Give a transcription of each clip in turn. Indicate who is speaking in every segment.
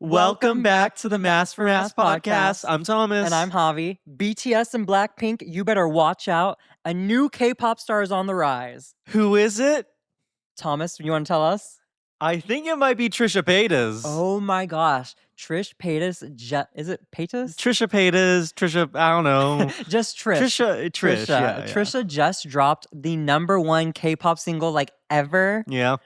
Speaker 1: Welcome back to the Masc4Masc podcast. I'm Thomas.
Speaker 2: And I'm Javi. BTS and Blackpink, you better watch out. A new K-pop star is on the rise.
Speaker 1: Who is it?
Speaker 2: Thomas, you want to tell us?
Speaker 1: I think it might be Trisha Paytas.
Speaker 2: Oh my gosh. Trish Paytas, is it Paytas?
Speaker 1: Trisha Paytas, Trisha, I don't know.
Speaker 2: Just Trish.
Speaker 1: Trish. Yeah.
Speaker 2: Trisha just dropped the #1 K-pop single like ever.
Speaker 1: Yeah.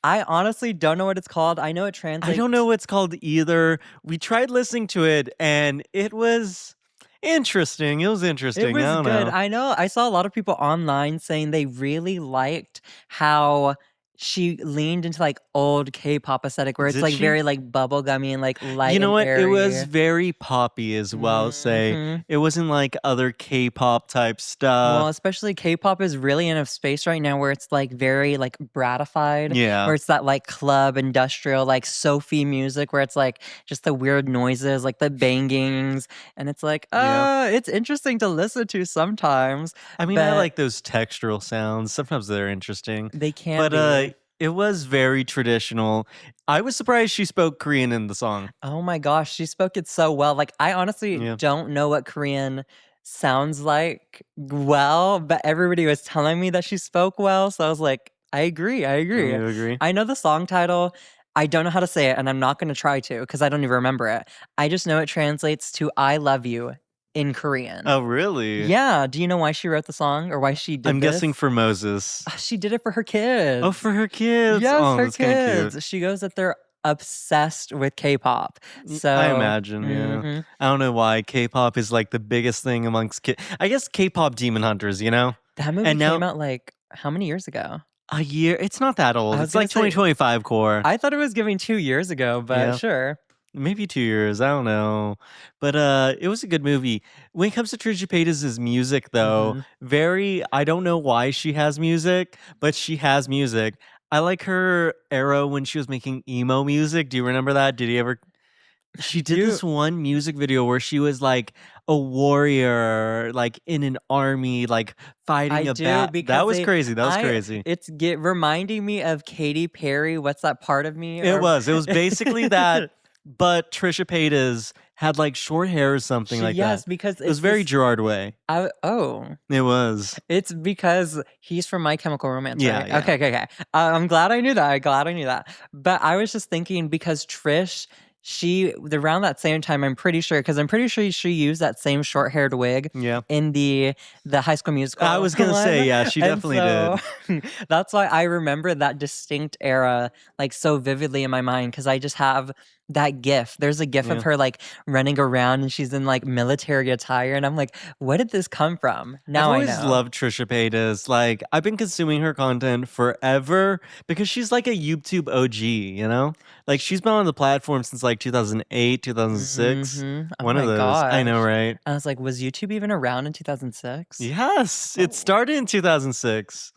Speaker 2: I honestly don't know what it's called. I know it translates.
Speaker 1: I don't know what it's called either. We tried listening to it and it was interesting. It was interesting.
Speaker 2: It was
Speaker 1: I don't
Speaker 2: good.
Speaker 1: know.
Speaker 2: I know. I saw a lot of people online saying they really liked how she leaned into like old K-pop aesthetic where it's
Speaker 1: Did
Speaker 2: like
Speaker 1: she?
Speaker 2: very like bubblegummy and like light.
Speaker 1: You know
Speaker 2: and
Speaker 1: what? It was
Speaker 2: airy.
Speaker 1: very poppy as well. Say
Speaker 2: Mhm.
Speaker 1: it wasn't like other K-pop type stuff.
Speaker 2: Well, especially K-pop is really in a space right now where it's like very like bratified.
Speaker 1: Yeah.
Speaker 2: Where it's that like club industrial like Sophie music where it's like just the weird noises like the bangings and it's like it's interesting to listen to sometimes.
Speaker 1: I mean, I
Speaker 2: but
Speaker 1: like those textural sounds. Sometimes they're interesting.
Speaker 2: they can
Speaker 1: But
Speaker 2: be.
Speaker 1: it was very traditional. I was surprised she spoke Korean in the song.
Speaker 2: Oh my gosh, she spoke it so well. Like I honestly
Speaker 1: Yeah.
Speaker 2: don't know what Korean sounds like well, but everybody was telling me that she spoke well, so I was like, I agree.
Speaker 1: You agree?
Speaker 2: I know the song title. I don't know how to say it, and I'm not going to try to because I don't even remember it. I just know it translates to "I love you" in Korean.
Speaker 1: Oh, really?
Speaker 2: Yeah. Do you know why she wrote the song or why she did
Speaker 1: I'm
Speaker 2: this?
Speaker 1: guessing for Moses.
Speaker 2: She did it for her kids.
Speaker 1: Oh, for her kids.
Speaker 2: Yes,
Speaker 1: Oh,
Speaker 2: her
Speaker 1: that's kinda cute.
Speaker 2: kids. She goes that they're obsessed with K-pop. So
Speaker 1: I imagine, yeah.
Speaker 2: mhm.
Speaker 1: I don't know why K-pop is like the biggest thing amongst kids. I guess K-pop demon hunters, you know?
Speaker 2: That movie
Speaker 1: And now-
Speaker 2: came out like how many years ago?
Speaker 1: A year. It's not that old.
Speaker 2: I was
Speaker 1: It's like
Speaker 2: gonna say-
Speaker 1: 2025 core.
Speaker 2: I thought it was giving 2 years ago, but
Speaker 1: Yeah.
Speaker 2: sure.
Speaker 1: Maybe 2 years. I don't know. But it was a good movie. When it comes to Trisha Paytas' music, though, I don't know why she has music, but she has music. I like her era when she was making emo music. Do you remember that? Did you ever? She did this one music video where she was like a warrior, like in an army, like fighting
Speaker 2: I
Speaker 1: a
Speaker 2: do,
Speaker 1: bat.
Speaker 2: because
Speaker 1: That was
Speaker 2: they-
Speaker 1: crazy. That was
Speaker 2: I-
Speaker 1: crazy.
Speaker 2: It's reminding me of Katy Perry. What's that part of me?
Speaker 1: It was basically that, but Trisha Paytas had like short hair or something like
Speaker 2: yes,
Speaker 1: that.
Speaker 2: because
Speaker 1: It was very Gerard Way.
Speaker 2: oh,
Speaker 1: It was.
Speaker 2: it's because he's from My Chemical Romance.
Speaker 1: Yeah,
Speaker 2: right?
Speaker 1: yeah.
Speaker 2: Okay. I'm glad I knew that. But I was just thinking because Trish, around that same time, I'm pretty sure she used that same short-haired wig
Speaker 1: Yeah.
Speaker 2: in the High School Musical.
Speaker 1: I was gonna say,
Speaker 2: one.
Speaker 1: yeah, she
Speaker 2: And
Speaker 1: definitely
Speaker 2: so, that's why I remember that distinct era like so vividly in my mind because I just have that gif. There's a gif
Speaker 1: Yeah.
Speaker 2: of her like running around and she's in like military attire, and I'm like, where did this come from? Now
Speaker 1: I've
Speaker 2: I
Speaker 1: always
Speaker 2: know.
Speaker 1: loved Trisha Paytas. Like, I've been consuming her content forever because she's like a YouTube OG, you know? Like, she's been on the platform since like 2008, 2006.
Speaker 2: Mhm. Oh
Speaker 1: One of
Speaker 2: my
Speaker 1: those. I know,
Speaker 2: gosh.
Speaker 1: right?
Speaker 2: I was like, was YouTube even around in 2006?
Speaker 1: Yes,
Speaker 2: Oh.
Speaker 1: it started in 2006.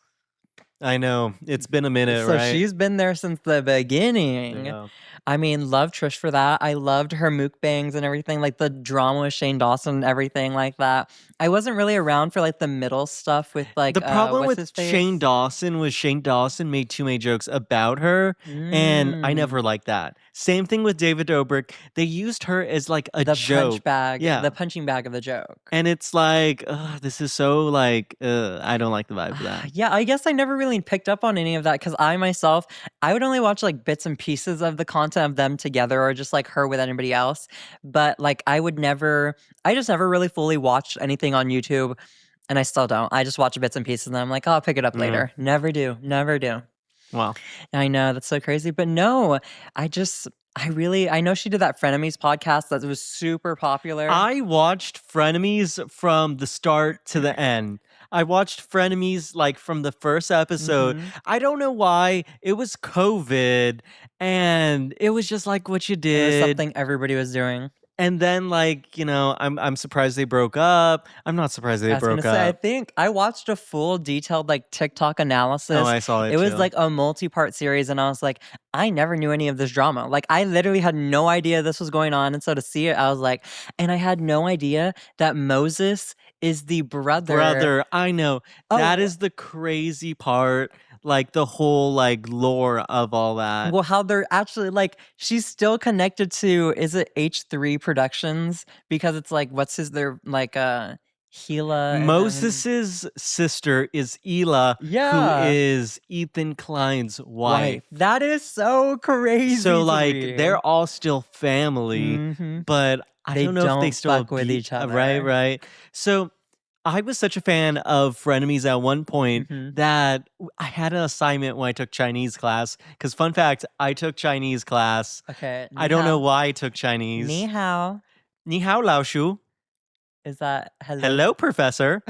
Speaker 1: I know. It's been a minute,
Speaker 2: So
Speaker 1: right?
Speaker 2: she's been there since the beginning.
Speaker 1: Yeah.
Speaker 2: I mean, love Trish for that. I loved her mukbangs and everything, like the drama with Shane Dawson and everything like that. I wasn't really around for like the middle stuff with like
Speaker 1: The problem
Speaker 2: what's
Speaker 1: with
Speaker 2: his face?
Speaker 1: Shane Dawson was Shane Dawson made too many jokes about her, and I
Speaker 2: Mm.
Speaker 1: never liked that. Same thing with David Dobrik. They used her as like a
Speaker 2: the
Speaker 1: joke.
Speaker 2: punch bag,
Speaker 1: Yeah.
Speaker 2: the punching bag of the joke.
Speaker 1: And it's like, this is so like, I don't like the vibe of that.
Speaker 2: Yeah, I guess I never really picked up on any of that because I myself, I would only watch like bits and pieces of the content of them together or just like her with anybody else. But like I just never really fully watched anything on YouTube, and I still don't. I just watch bits and pieces and then I'm like, oh, I'll pick it up
Speaker 1: Yeah.
Speaker 2: later. Never do.
Speaker 1: Wow.
Speaker 2: I know, that's so crazy. But no, I know she did that Frenemies podcast that was super popular.
Speaker 1: I watched Frenemies from the start to the end. I watched Frenemies like from the first episode.
Speaker 2: Mhm.
Speaker 1: I don't know why. It was COVID, and it was just like what you
Speaker 2: It was
Speaker 1: did.
Speaker 2: something everybody was doing.
Speaker 1: And then, like, you know, I'm surprised they broke up. I'm not surprised
Speaker 2: I
Speaker 1: they
Speaker 2: was gonna
Speaker 1: broke
Speaker 2: say, I
Speaker 1: up.
Speaker 2: think I watched a full detailed like TikTok analysis.
Speaker 1: Oh, I saw it.
Speaker 2: It was
Speaker 1: too.
Speaker 2: like a multi-part series, and I was like, I never knew any of this drama. Like, I literally had no idea this was going on, and so to see it, I was like, and I had no idea that Moses is the brother.
Speaker 1: I know.
Speaker 2: Oh,
Speaker 1: That is the crazy part. like the whole like lore of all that.
Speaker 2: Well, how they're actually like she's still connected to is it H3 Productions? Because it's like what's his their like Gila and then
Speaker 1: Moses's sister is Ela, who
Speaker 2: yeah.
Speaker 1: is Ethan Klein's wife.
Speaker 2: That is so crazy
Speaker 1: So
Speaker 2: to
Speaker 1: like
Speaker 2: me.
Speaker 1: they're all still family, but I
Speaker 2: They
Speaker 1: don't know if they
Speaker 2: don't
Speaker 1: still
Speaker 2: fuck with each
Speaker 1: right,
Speaker 2: other.
Speaker 1: right. So I was such a fan of Frenemies at one point that I had an assignment when I took Chinese class. Because fun fact, I took Chinese class.
Speaker 2: Okay.
Speaker 1: I don't know why I took Chinese.
Speaker 2: Ni hao.
Speaker 1: Ni hao lao shu.
Speaker 2: Is that hello?
Speaker 1: Hello, professor.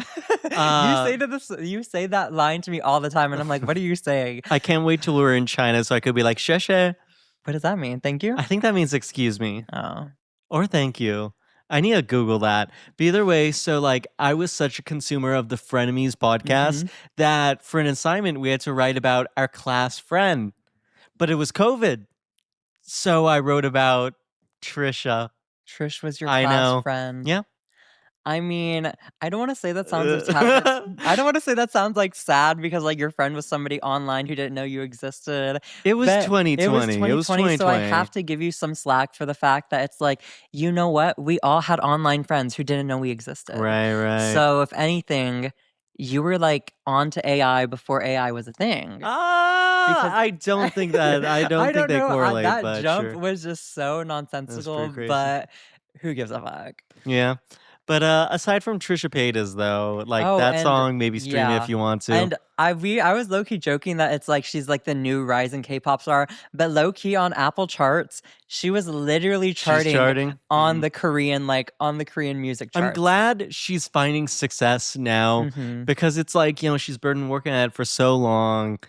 Speaker 2: You say that line to me all the time, and I'm like, what are you saying?
Speaker 1: I can't wait till we're in China so I could be like, sheshe.
Speaker 2: What does that mean? Thank you?
Speaker 1: I think that means excuse me.
Speaker 2: Oh.
Speaker 1: Or thank you. I need to Google that. But either way, so like I was such a consumer of the Frenemies podcast that for an assignment we had to write about our class friend. But it was COVID. So I wrote about Trisha.
Speaker 2: Trish was your class friend.
Speaker 1: Yeah.
Speaker 2: I mean, I don't want to say that sounds I don't want to say that sounds like sad because like your friend was somebody online who didn't know you existed.
Speaker 1: It was 2020.
Speaker 2: It was 2020. So I have to give you some slack for the fact that it's like, you know what? We all had online friends who didn't know we existed.
Speaker 1: Right, right.
Speaker 2: So if anything, you were like onto AI before AI was a thing.
Speaker 1: I don't think that. I don't think they correlate.
Speaker 2: That jump was just so nonsensical, but who gives a fuck?
Speaker 1: Yeah. But aside from Trisha Paytas, though, like that song, maybe stream it if you want to.
Speaker 2: And I was low-key joking that it's like she's like the new rising K-pop star, but low-key on Apple charts, she was literally charting on the Korean music charts.
Speaker 1: I'm glad she's finding success now because it's like, you know, she's been working at it for so long.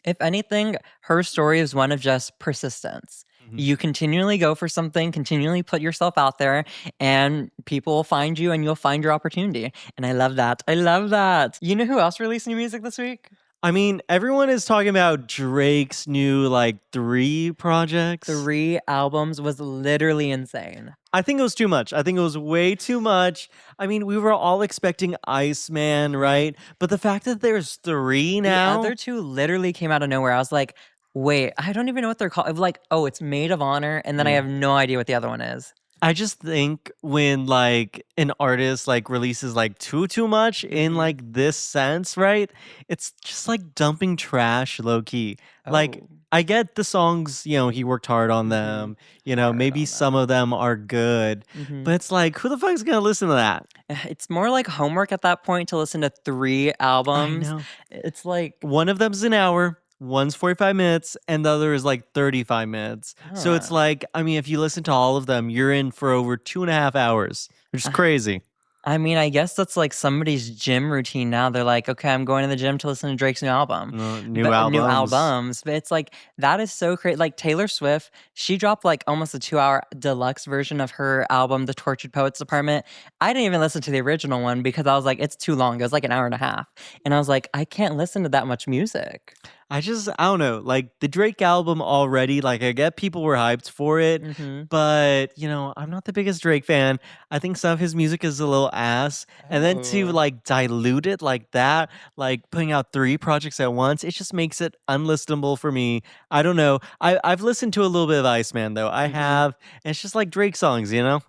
Speaker 2: If anything, her story is one of just persistence. You continually go for something, continually put yourself out there, and people will find you and you'll find your opportunity. And I love that. I love that. You know who else released new music this week?
Speaker 1: I mean, everyone is talking about Drake's new, like, 3 projects.
Speaker 2: 3 albums was literally insane.
Speaker 1: I think it was too much. I think it was way too much. I mean, we were all expecting Iceman, right? But the fact that there's 3 now.
Speaker 2: The other 2 literally came out of nowhere. I was like, wait, I don't even know what they're called. Like, oh, it's Maid of Honor, and then I have no idea what the other one is.
Speaker 1: I just think when like an artist like releases like too much in like this sense, right? It's just like dumping trash low key. Like I get the songs, you know, he worked hard on them. You know, maybe some of them are good, but it's like, who the fuck is gonna listen to that?
Speaker 2: It's more like homework at that point to listen to 3 albums.
Speaker 1: I know.
Speaker 2: It's like
Speaker 1: one of them's an hour. One's 45 minutes and the other is like 35 minutes. So it's like, I mean, if you listen to all of them, you're in for over 2.5 hours, which is crazy.
Speaker 2: I mean, I guess that's like somebody's gym routine now. They're like, okay, I'm going to the gym to listen to Drake's new album.
Speaker 1: New albums.
Speaker 2: But it's like, that is so crazy. Like Taylor Swift, she dropped like almost a 2-hour deluxe version of her album, The Tortured Poets Department. I didn't even listen to the original one because I was like, it's too long. It was like an hour and a half. And I was like, I can't listen to that much music.
Speaker 1: I don't know, like the Drake album already, like I get people were hyped for it, but you know, I'm not the biggest Drake fan. I think some of his music is a little ass. And then to like dilute it like that, like putting out 3 projects at once, it just makes it unlistenable for me. I don't know. I've listened to a little bit of Iceman though. I have, and it's just like Drake songs, you know?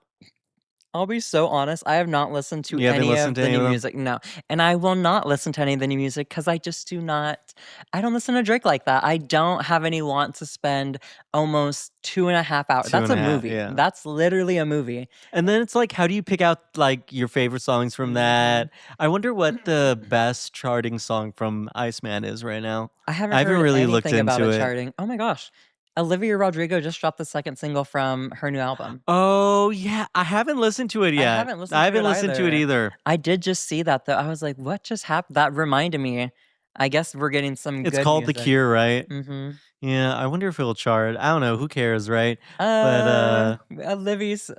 Speaker 2: I'll be so honest. I have not listened to any of the new music. No. And I will not listen to any of the new music because I just do not. I don't listen to Drake like that. I don't have any want to spend almost 2.5 hours. That's a movie. Yeah. That's literally a movie.
Speaker 1: And then it's like, how do you pick out like your favorite songs from that? I wonder what the best charting song from Iceman is right now.
Speaker 2: I haven't really looked into it. Charting. Oh my gosh. Olivia Rodrigo just dropped the 2nd single from her new album.
Speaker 1: Oh, yeah. I haven't listened to it yet. I haven't listened to it either.
Speaker 2: I did just see that, though. I was like, what just happened? That reminded me. I guess we're getting some
Speaker 1: It's
Speaker 2: good
Speaker 1: called
Speaker 2: music.
Speaker 1: The Cure, right? Yeah, I wonder if it'll chart. I don't know. Who cares, right?
Speaker 2: Livy's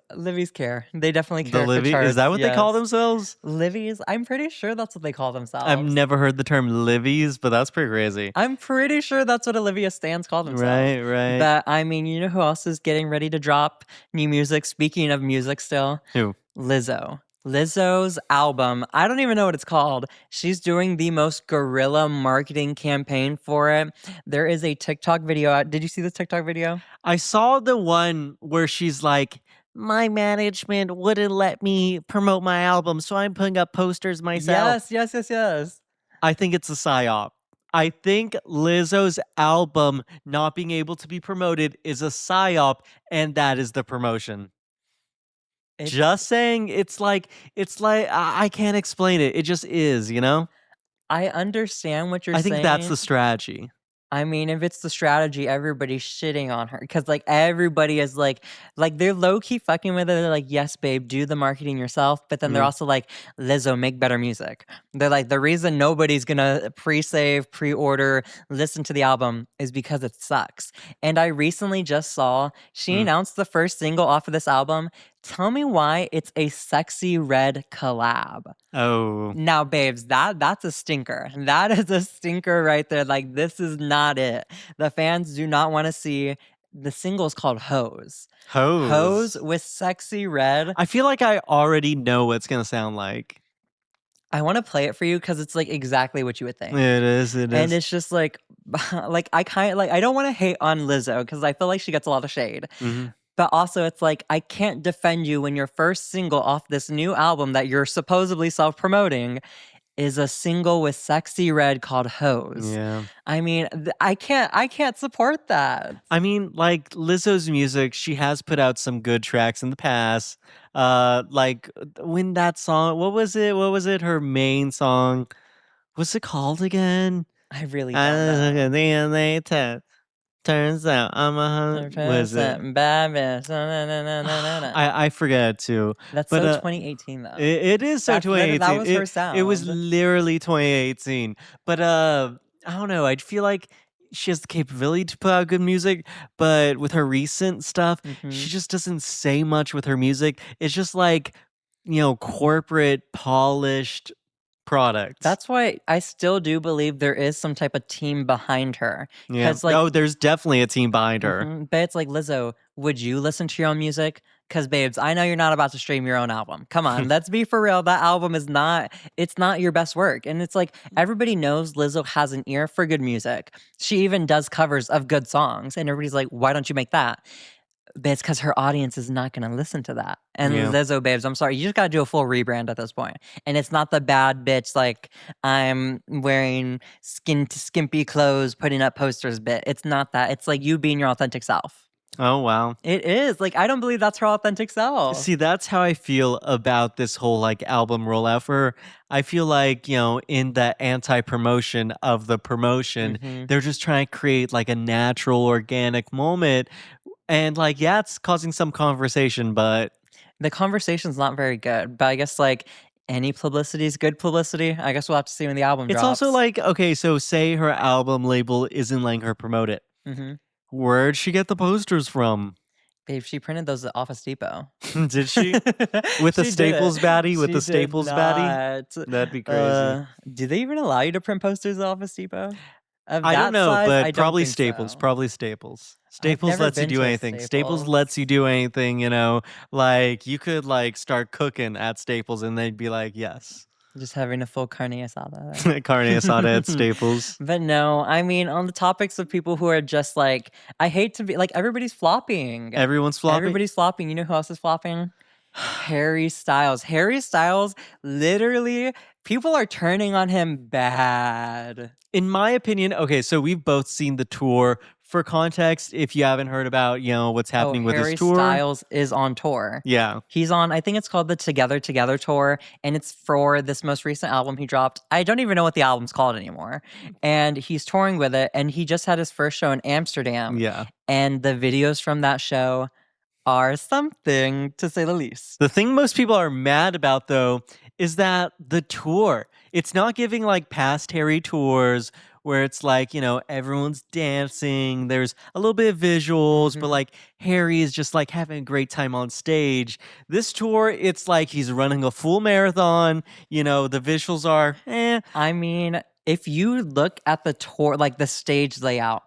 Speaker 2: care. They definitely care for charts.
Speaker 1: Is that what they call themselves?
Speaker 2: Livy's? I'm pretty sure that's what they call themselves.
Speaker 1: I've never heard the term Livy's, but that's pretty crazy.
Speaker 2: I'm pretty sure that's what Olivia Stans call themselves.
Speaker 1: Right.
Speaker 2: But I mean, you know who else is getting ready to drop new music? Speaking of music still.
Speaker 1: Who?
Speaker 2: Lizzo. Lizzo's album, I don't even know what it's called. She's doing the most guerrilla marketing campaign for it. There is a TikTok video out. Did you see this TikTok video?
Speaker 1: I saw the one where she's like, my management wouldn't let me promote my album, so I'm putting up posters myself.
Speaker 2: Yes.
Speaker 1: I think it's a psyop. I think Lizzo's album not being able to be promoted is a psyop, and that is the promotion. Just saying, it's like I can't explain it. It just is, you know?
Speaker 2: I understand what you're
Speaker 1: I
Speaker 2: saying.
Speaker 1: think that's the strategy.
Speaker 2: I mean, if it's the strategy, everybody's shitting on her because, like, everybody is like they're low key fucking with it. They're like, yes, babe, do the marketing yourself. But then they're also like, Lizzo, make better music. They're like, the reason nobody's gonna pre-save, pre-order, listen to the album is because it sucks. And I recently just saw she announced the first single off of this album. Tell me why it's a Sexy Red collab.
Speaker 1: Oh.
Speaker 2: Now, babes, that's a stinker. That is a stinker right there. Like, this is not it. The fans do not want to see the single's called Hose. Hose with Sexy Red.
Speaker 1: I feel like I already know what it's gonna sound like.
Speaker 2: I want to play it for you because it's like exactly what you would think.
Speaker 1: It is.
Speaker 2: And it's just like I don't want to hate on Lizzo because I feel like she gets a lot of shade. But also, it's like, I can't defend you when your first single off this new album that you're supposedly self-promoting is a single with Sexy Red called Hose.
Speaker 1: Yeah.
Speaker 2: I mean, I can't support that.
Speaker 1: I mean, like Lizzo's music, she has put out some good tracks in the past. Like when that song, what was it? What was it? Her main song. What's it called again?
Speaker 2: I really don't know.
Speaker 1: Turns out I'm a was it?
Speaker 2: Bad bitch.
Speaker 1: I forget too.
Speaker 2: That's so 2018 though.
Speaker 1: It is so 2018.
Speaker 2: That was her sound.
Speaker 1: It was literally 2018. But I don't know. I feel like she has the capability to put out good music, but with her recent stuff, she just doesn't say much with her music. It's just like, corporate polished product.
Speaker 2: That's why I still do believe there is some type of team behind her.
Speaker 1: Yeah.
Speaker 2: Like,
Speaker 1: there's definitely a team behind her.
Speaker 2: But it's like, Lizzo, would you listen to your own music? Because, babes, I know you're not about to stream your own album. Come on, let's be for real. That album is not your best work. And it's like, everybody knows Lizzo has an ear for good music. She even does covers of good songs. And everybody's like, why don't you make that? But it's because her audience is not going to listen to that. And Lizzo, babes, I'm sorry. You just got to do a full rebrand at this point. And it's not the bad bitch, like, I'm wearing skimpy clothes, putting up posters bit. It's not that. It's like you being your authentic self.
Speaker 1: Oh, wow.
Speaker 2: It is. Like, I don't believe that's her authentic self.
Speaker 1: See, that's how I feel about this whole, like, album rollout for her. I feel like, in the anti-promotion of the promotion, they're just trying to create, like, a natural, organic moment. And, like, yeah, it's causing some conversation, but
Speaker 2: the conversation's not very good. But I guess, like, any publicity is good publicity. I guess we'll have to see when the album drops.
Speaker 1: It's also like, okay, so say her album label isn't letting her promote it. Where'd she get the posters from?
Speaker 2: Babe, she printed those at Office Depot.
Speaker 1: Did she? With the Staples baddie? With the Staples baddie? That'd be crazy.
Speaker 2: Do they even allow you to print posters at Office Depot?
Speaker 1: I don't know, but probably Staples. So. Probably Staples. Staples lets you do anything. Staples lets you do anything, like you could like start cooking at Staples and they'd be like, yes.
Speaker 2: Just having a full carne asada.
Speaker 1: Carne asada at Staples.
Speaker 2: But no, I mean, on the topics of people who are just like, I hate to be like, everybody's flopping.
Speaker 1: Everyone's flopping?
Speaker 2: Everybody's flopping. You know who else is flopping? Harry Styles. Harry Styles, literally, people are turning on him bad.
Speaker 1: In my opinion, okay, so we've both seen the tour. For context, if you haven't heard about, what's happening with his tour.
Speaker 2: Harry Styles is on tour.
Speaker 1: Yeah.
Speaker 2: He's on, I think it's called the Together Together Tour, and it's for this most recent album he dropped. I don't even know what the album's called anymore. And he's touring with it, and he just had his first show in Amsterdam.
Speaker 1: Yeah.
Speaker 2: And the videos from that show are something, to say the least.
Speaker 1: The thing most people are mad about, though, is that the tour, it's not giving like past Harry tours where it's like, everyone's dancing, there's a little bit of visuals, but like Harry is just like having a great time on stage. This tour, it's like he's running a full marathon, the visuals are
Speaker 2: I mean, if you look at the tour, like the stage layout,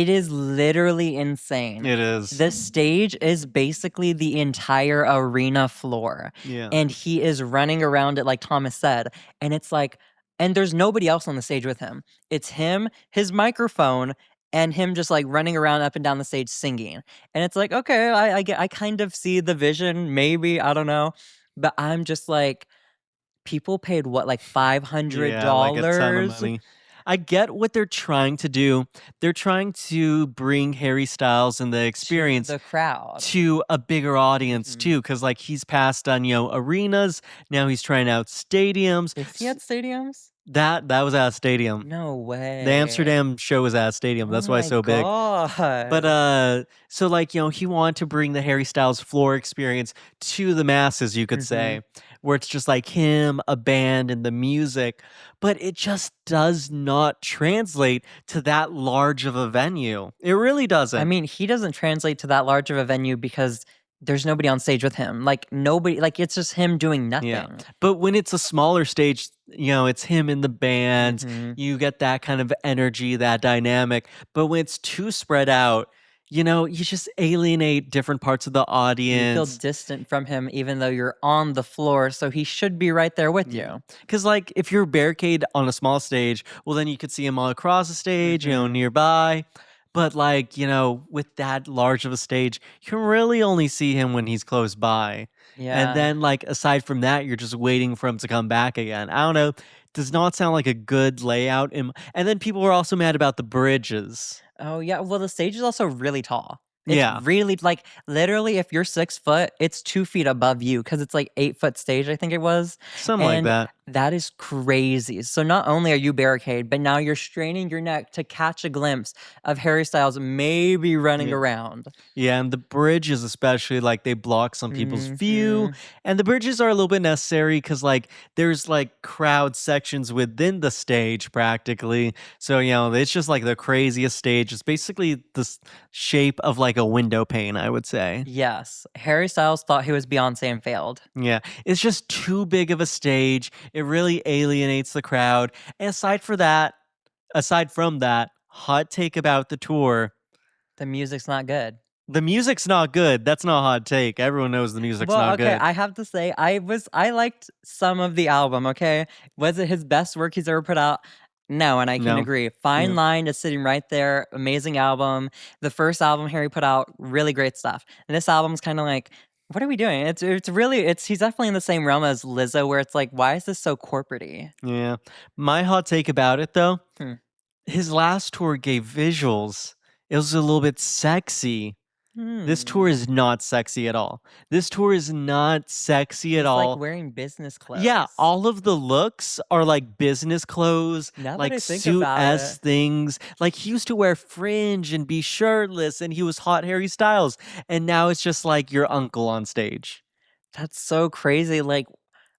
Speaker 2: It is literally insane.
Speaker 1: It is.
Speaker 2: The stage is basically the entire arena floor.
Speaker 1: Yeah.
Speaker 2: And he is running around it like Thomas said. And it's like, and there's nobody else on the stage with him. It's him, his microphone, and him just like running around up and down the stage singing. And it's like, okay, I kind of see the vision, maybe, I don't know. But I'm just like, people paid what, like
Speaker 1: Yeah, like a ton of
Speaker 2: $500?
Speaker 1: money. I get what they're trying to do. They're trying to bring Harry Styles and the
Speaker 2: To
Speaker 1: experience
Speaker 2: the crowd.
Speaker 1: to a bigger audience
Speaker 2: Mhm.
Speaker 1: too, because like he's passed on, arenas. Now he's trying out stadiums.
Speaker 2: Is he at stadiums?
Speaker 1: That was at a stadium.
Speaker 2: No
Speaker 1: The
Speaker 2: way.
Speaker 1: Amsterdam show was at a stadium.
Speaker 2: Oh
Speaker 1: That's why it's
Speaker 2: my
Speaker 1: so big.
Speaker 2: god.
Speaker 1: But so like, he wanted to bring the Harry Styles floor experience to the masses, you could say, where it's just like him, a band, and the music, but it just does not translate to that large of a venue. It really doesn't.
Speaker 2: I mean, he doesn't translate to that large of a venue because there's nobody on stage with him. Like nobody, like it's just him doing nothing.
Speaker 1: Yeah. But when it's a smaller stage, it's him in the band,
Speaker 2: Mhm.
Speaker 1: you get that kind of energy, that dynamic. But when it's too spread out, you just alienate different parts of the
Speaker 2: You feel
Speaker 1: audience.
Speaker 2: distant from him even though you're on the floor, so he should be right there with you.
Speaker 1: Because, like, if you're barricade on a small stage, well, then you could see him all across the stage,
Speaker 2: Mhm.
Speaker 1: nearby. But, like, with that large of a stage, you can really only see him when he's close by. And
Speaker 2: Yeah.
Speaker 1: then, like, aside from that, you're just waiting for him to come back again. I don't know. Does not sound like a good layout. And then people were also mad about the bridges.
Speaker 2: Oh, yeah, well, the stage is also really tall. It's
Speaker 1: Yeah.
Speaker 2: really like, literally, if you're 6 foot, it's 2 feet above you because it's, like, 8-foot stage, I think it was,
Speaker 1: Something like
Speaker 2: and
Speaker 1: that.
Speaker 2: that is crazy. So not only are you barricade, but now you're straining your neck to catch a glimpse of Harry Styles maybe running
Speaker 1: Yeah.
Speaker 2: around.
Speaker 1: Yeah, and the bridges especially, like, they block some people's view,
Speaker 2: Mhm.
Speaker 1: and the bridges are a little bit necessary because, like, there's, like, crowd sections within the stage practically, so, it's just, like, the craziest stage. It's basically the shape of, like, a window pane, I would say.
Speaker 2: Yes, Harry Styles thought he was Beyoncé and failed.
Speaker 1: Yeah, it's just too big of a stage, it really alienates the crowd, and aside from that, hot take about the tour,
Speaker 2: The music's not good.
Speaker 1: the music's not good. That's not a hot take. Everyone knows the music's
Speaker 2: Well,
Speaker 1: not
Speaker 2: okay,
Speaker 1: good.
Speaker 2: I have to say, I liked some of the album, okay? Was it his best work he's ever put out? No, and I can
Speaker 1: No.
Speaker 2: agree. Fine
Speaker 1: Yeah.
Speaker 2: Line is sitting right there, amazing album. The first album Harry put out, really great stuff. And this album's kinda like, what are we doing? It's really he's definitely in the same realm as Lizzo where it's like, why is this so corporate-y?
Speaker 1: Yeah. My hot take about it though,
Speaker 2: Hmm.
Speaker 1: his last tour gave visuals. It was a little bit sexy. This tour
Speaker 2: Hmm.
Speaker 1: is not sexy at all. This tour is not sexy at
Speaker 2: He's, like,
Speaker 1: all.
Speaker 2: wearing business clothes.
Speaker 1: Yeah, all of the looks are like business clothes,
Speaker 2: Now that
Speaker 1: like
Speaker 2: I think about
Speaker 1: suit-esque
Speaker 2: it.
Speaker 1: things. Like he used to wear fringe and be shirtless and he was hot Harry Styles. And now it's just like your uncle on stage.
Speaker 2: That's so crazy, like,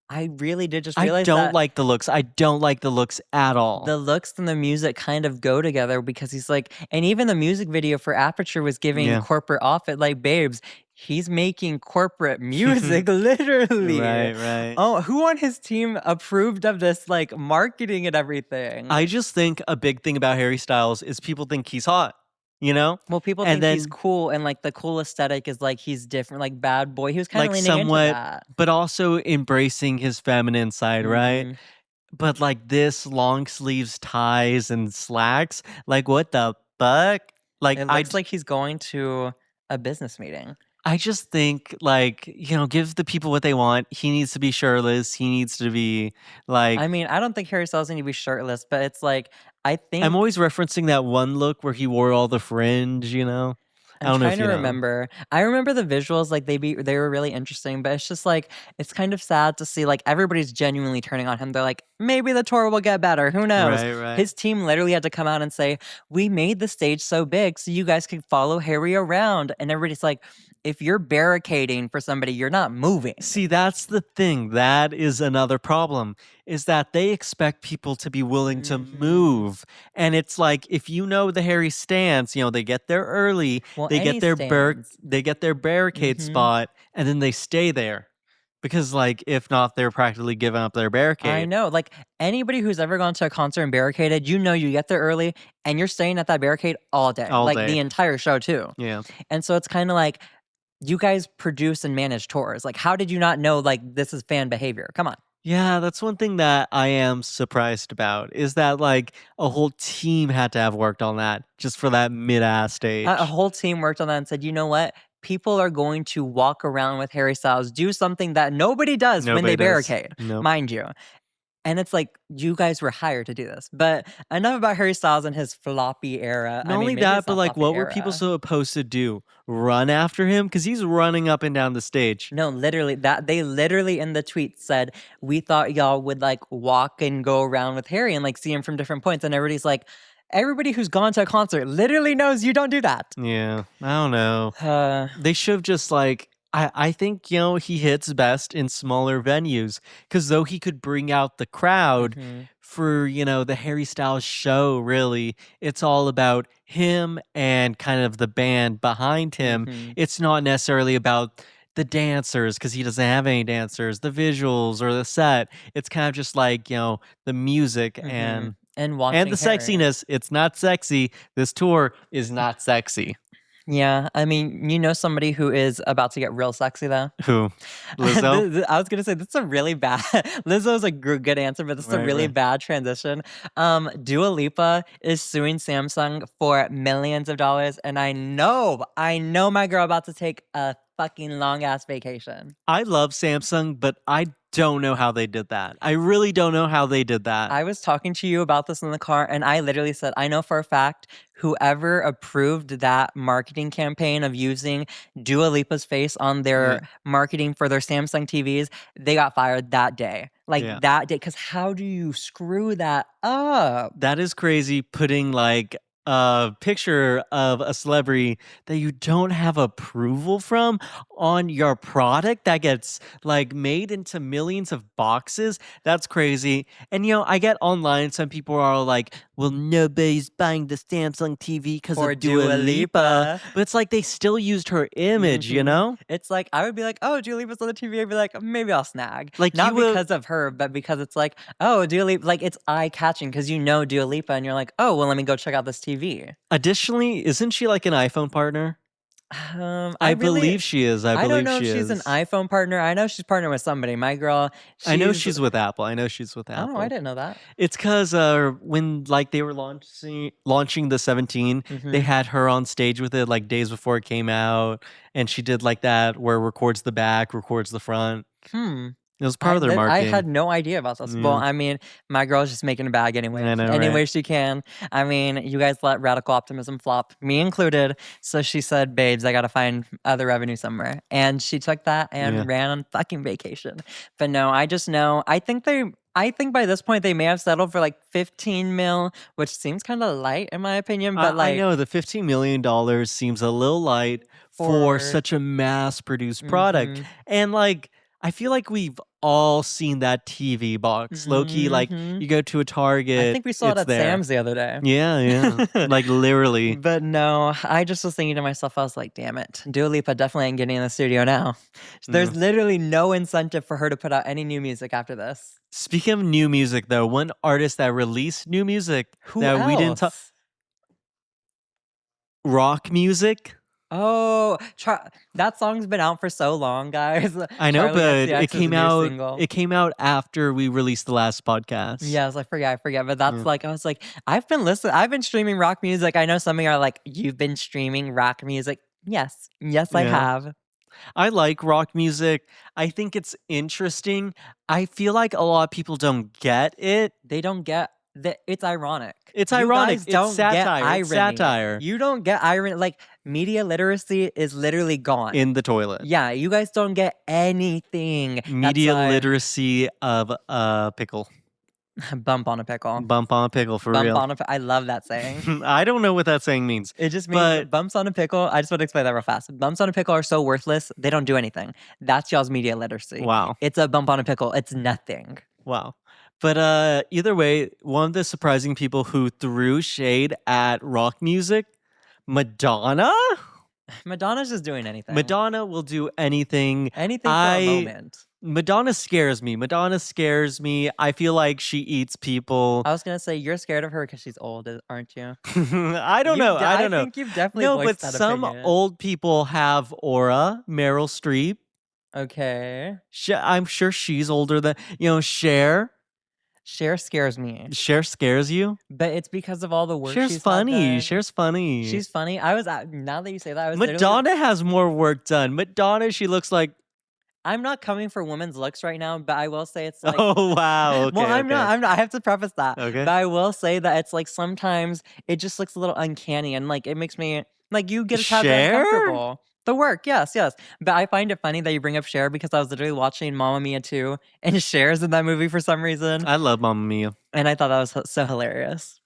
Speaker 2: I really did just
Speaker 1: I
Speaker 2: realize
Speaker 1: don't
Speaker 2: that
Speaker 1: like the looks. I don't like the looks at all.
Speaker 2: the looks and the music kind of go together because he's like and even the music video for Aperture was giving
Speaker 1: Yeah.
Speaker 2: corporate off it like, babes, he's making corporate music, literally.
Speaker 1: Right.
Speaker 2: Oh, who on his team approved of this, like, marketing and everything?
Speaker 1: I just think a big thing about Harry Styles is people think he's hot, you know?
Speaker 2: Well, people
Speaker 1: And
Speaker 2: think he's
Speaker 1: then
Speaker 2: cool, and, like, the cool aesthetic is, like, he's different, like, bad boy. He was kinda
Speaker 1: like
Speaker 2: leaning into
Speaker 1: somewhat,
Speaker 2: that.
Speaker 1: but also embracing his feminine side, right?
Speaker 2: Mhm.
Speaker 1: But like this long sleeves ties and slacks, like what the fuck? Like
Speaker 2: It looks like he's going to a business meeting.
Speaker 1: I just think like, give the people what they want. He needs to be shirtless. He needs to be like
Speaker 2: I mean, I don't think Harry Styles need to be shirtless, but it's like, I think
Speaker 1: I'm always referencing that one look where he wore all the fringe. I
Speaker 2: I'm
Speaker 1: don't know
Speaker 2: trying
Speaker 1: if
Speaker 2: to
Speaker 1: you know.
Speaker 2: remember. I remember the visuals, like, they were really interesting, but it's just, like, it's kind of sad to see, like, everybody's genuinely turning on him. They're like, "Maybe the tour will get better, who knows?"
Speaker 1: Right.
Speaker 2: His team literally had to come out and say, "We made the stage so big so you guys could follow Harry around," and everybody's like, "If you're barricading for somebody, you're not moving."
Speaker 1: See, that's the thing. That is another problem, is that they expect people to be willing to
Speaker 2: Mhm.
Speaker 1: move. And it's like, if you know the Harry stance, they get there early,
Speaker 2: Well,
Speaker 1: they
Speaker 2: any
Speaker 1: get their
Speaker 2: stands.
Speaker 1: they get their barricade
Speaker 2: Mhm.
Speaker 1: spot, and then they stay there. Because, like, if not, they're practically giving up their
Speaker 2: I
Speaker 1: barricade
Speaker 2: know. Like anybody who's ever gone to a concert and barricaded, you know you get there early and you're staying at that barricade all day.
Speaker 1: all
Speaker 2: Like the
Speaker 1: day.
Speaker 2: entire show too.
Speaker 1: Yeah.
Speaker 2: And so it's kind of like you guys produce and manage tours. Like how did you not know like this is fan behavior? Come on.
Speaker 1: Yeah, that's one thing that I am surprised about is that, like, a whole team had to have worked on that just for that mid-ass
Speaker 2: A
Speaker 1: stage.
Speaker 2: whole team worked on that and said, "You know what? People are going to walk around with Harry Styles, do something that nobody does when
Speaker 1: Nobody
Speaker 2: they
Speaker 1: does.
Speaker 2: barricade,
Speaker 1: Nope.
Speaker 2: mind you." And it's like, you guys were hired to do this. But enough about Harry Styles and his floppy era.
Speaker 1: Not
Speaker 2: I mean,
Speaker 1: only
Speaker 2: maybe
Speaker 1: that,
Speaker 2: it's
Speaker 1: but,
Speaker 2: not
Speaker 1: like,
Speaker 2: floppy
Speaker 1: what were people
Speaker 2: era.
Speaker 1: supposed to do? Run after him? Because he's running up and down the stage.
Speaker 2: No, literally, that they literally in the tweet said, "We thought y'all would like walk and go around with Harry and like see him from different points." And everybody's like, everybody who's gone to a concert literally knows you don't do that.
Speaker 1: Yeah, I don't know.
Speaker 2: Uh,
Speaker 1: They should have just, like, I think, he hits best in smaller venues because though he could bring out the crowd
Speaker 2: mhm,
Speaker 1: for, the Harry Styles show, really, it's all about him and kind of the band behind him.
Speaker 2: mhm,
Speaker 1: It's not necessarily about the dancers because he doesn't have any dancers, the visuals or the set. It's kind of just like, the music
Speaker 2: mhm.
Speaker 1: and
Speaker 2: And
Speaker 1: and the
Speaker 2: watching Harry.
Speaker 1: sexiness. It's not sexy. This tour is not sexy.
Speaker 2: Yeah, I mean, you know somebody who is about to get real sexy though?
Speaker 1: Who? Lizzo?
Speaker 2: I was gonna say this is a really bad Lizzo's a good answer, but this is a
Speaker 1: Right,
Speaker 2: really
Speaker 1: right.
Speaker 2: bad transition. Dua Lipa is suing Samsung for millions of dollars, and I know my girl about to take a fucking long ass vacation.
Speaker 1: I love Samsung, but I don't know how they did that. I really don't know how they did that.
Speaker 2: I was talking to you about this in the car, and I literally said, I know for a fact whoever approved that marketing campaign of using Dua Lipa's face on
Speaker 1: Yeah,
Speaker 2: their marketing for their Samsung TVs, they got fired that day. Like
Speaker 1: yeah.
Speaker 2: that day. Because how do you screw that up?
Speaker 1: That is crazy putting like a picture of a celebrity that you don't have approval from on your product that gets like made into millions of boxes. That's crazy. And I get online some people are like, well, nobody's buying the Samsung TV because
Speaker 2: For
Speaker 1: of Dua
Speaker 2: Dua
Speaker 1: Lipa.
Speaker 2: Lipa.
Speaker 1: But it's like they still used her image, you
Speaker 2: Mhm.
Speaker 1: know?
Speaker 2: It's like I would be like, "Oh, Dua Lipa's on the TV." I'd be like, "Maybe I'll snag."
Speaker 1: Like
Speaker 2: Not
Speaker 1: you will.
Speaker 2: because of her, but because it's like, "Oh, Dua Lipa," like it's eye-catching because you know Dua Lipa and you're like, "Oh, well, let me go check out this TV."
Speaker 1: Additionally, isn't she like an iPhone partner?
Speaker 2: I
Speaker 1: I
Speaker 2: really
Speaker 1: believe she is. I
Speaker 2: I don't
Speaker 1: believe
Speaker 2: know if
Speaker 1: she
Speaker 2: she's an
Speaker 1: is.
Speaker 2: iPhone partner. I know she's partnered with somebody. My girl,
Speaker 1: I know
Speaker 2: she's
Speaker 1: she's with Apple. I know she's with
Speaker 2: oh, I
Speaker 1: Apple.
Speaker 2: didn't know that.
Speaker 1: It's because when like they were launching the 17, they
Speaker 2: Mhm.
Speaker 1: had her on stage with it like days before it came out, and she did like that where records the back, records the front.
Speaker 2: Hmm.
Speaker 1: It was part of their
Speaker 2: I had
Speaker 1: marketing.
Speaker 2: no idea about this. Well,
Speaker 1: Yeah,
Speaker 2: I mean, my girl's just making a bag anyway,
Speaker 1: I know,
Speaker 2: any
Speaker 1: right?
Speaker 2: way she can. I mean, you guys let radical optimism flop, me included. So she said, "Babes, I gotta find other revenue somewhere," and she took that
Speaker 1: Yeah.
Speaker 2: and ran on fucking vacation. But no, I just know. I think by this point they may have settled for like 15 mil, which seems kind of light in my opinion. But
Speaker 1: I
Speaker 2: like
Speaker 1: know the $15 million seems a little light for
Speaker 2: for,
Speaker 1: such a mass-produced product,
Speaker 2: mm-hmm,
Speaker 1: and like I feel like we've all seen that TV box. Low key, like
Speaker 2: mm-hmm.
Speaker 1: you go to a
Speaker 2: I
Speaker 1: Target,
Speaker 2: think we saw it
Speaker 1: it's
Speaker 2: at
Speaker 1: there.
Speaker 2: Sam's the other day.
Speaker 1: Yeah, yeah, like literally.
Speaker 2: But no, I just was thinking to myself, I was like, damn it, Dua Lipa definitely ain't getting in the studio now.
Speaker 1: Yeah.
Speaker 2: There's literally no incentive for her to put out any new music after this.
Speaker 1: Speaking of new music, though, one artist that released new music
Speaker 2: Who
Speaker 1: that we didn't talk,
Speaker 2: else?
Speaker 1: rock music.
Speaker 2: Oh, that song's been out for so long, guys.
Speaker 1: I know,
Speaker 2: Charli
Speaker 1: but it
Speaker 2: XCX's
Speaker 1: came
Speaker 2: new
Speaker 1: out.
Speaker 2: single.
Speaker 1: It came out after we released the last podcast.
Speaker 2: Yes, I forget. But that's
Speaker 1: Yeah.
Speaker 2: like, I was like, I've been streaming rock music. I know some of you are like, you've been streaming rock music. Yes, I
Speaker 1: Yeah.
Speaker 2: have.
Speaker 1: I like rock music. I think it's interesting. I feel like a lot of people don't get it.
Speaker 2: They don't get that it's ironic.
Speaker 1: It's
Speaker 2: You
Speaker 1: ironic.
Speaker 2: guys
Speaker 1: It's
Speaker 2: don't get
Speaker 1: satire. It's
Speaker 2: irony.
Speaker 1: satire
Speaker 2: You don't get irony. Like media literacy is literally gone.
Speaker 1: in the toilet.
Speaker 2: Yeah, you guys don't get anything.
Speaker 1: Media
Speaker 2: That's
Speaker 1: literacy of a pickle.
Speaker 2: bump on a pickle.
Speaker 1: Bump on a pickle for
Speaker 2: Bump
Speaker 1: real.
Speaker 2: on a. I love that saying.
Speaker 1: I don't know what that saying means.
Speaker 2: It just means
Speaker 1: But
Speaker 2: bumps on a pickle. I just want to explain that real fast. Bumps on a pickle are so worthless. They don't do anything. That's y'all's media literacy.
Speaker 1: wow.
Speaker 2: It's a bump on a pickle. It's nothing.
Speaker 1: Wow. But either way, one of the surprising people who threw shade at rock music, Madonna?
Speaker 2: Madonna's just doing anything.
Speaker 1: Madonna will do anything.
Speaker 2: Anything for a moment.
Speaker 1: Madonna scares me. Madonna scares me. I feel like she eats people.
Speaker 2: I was gonna say you're scared of her because she's old, aren't you?
Speaker 1: I don't know. I don't know.
Speaker 2: think you've definitely
Speaker 1: No,
Speaker 2: voiced
Speaker 1: but
Speaker 2: that
Speaker 1: some
Speaker 2: opinion.
Speaker 1: old people have aura. Meryl Streep.
Speaker 2: Okay.
Speaker 1: I'm sure she's older than Cher.
Speaker 2: Cher scares me,
Speaker 1: Cher scares you.
Speaker 2: but it's because of all the work
Speaker 1: Cher's
Speaker 2: she's had
Speaker 1: funny.
Speaker 2: done.
Speaker 1: Cher's funny.
Speaker 2: She's funny. Now that you say that, I was literally.
Speaker 1: Madonna has more work done. Madonna, she looks like.
Speaker 2: I'm not coming for women's looks right now, but I will say it's like.
Speaker 1: Oh wow. Okay,
Speaker 2: well, I'm
Speaker 1: okay.
Speaker 2: not. I have to preface that.
Speaker 1: Okay.
Speaker 2: But I will say that it's like sometimes it just looks a little uncanny, and like it makes me like you get a tad bit
Speaker 1: Cher?
Speaker 2: uncomfortable. The work, yes. But I find it funny that you bring up Cher because I was literally watching Mamma Mia 2 and Cher's in that movie for some reason.
Speaker 1: I love Mamma Mia.
Speaker 2: And I thought that was so hilarious.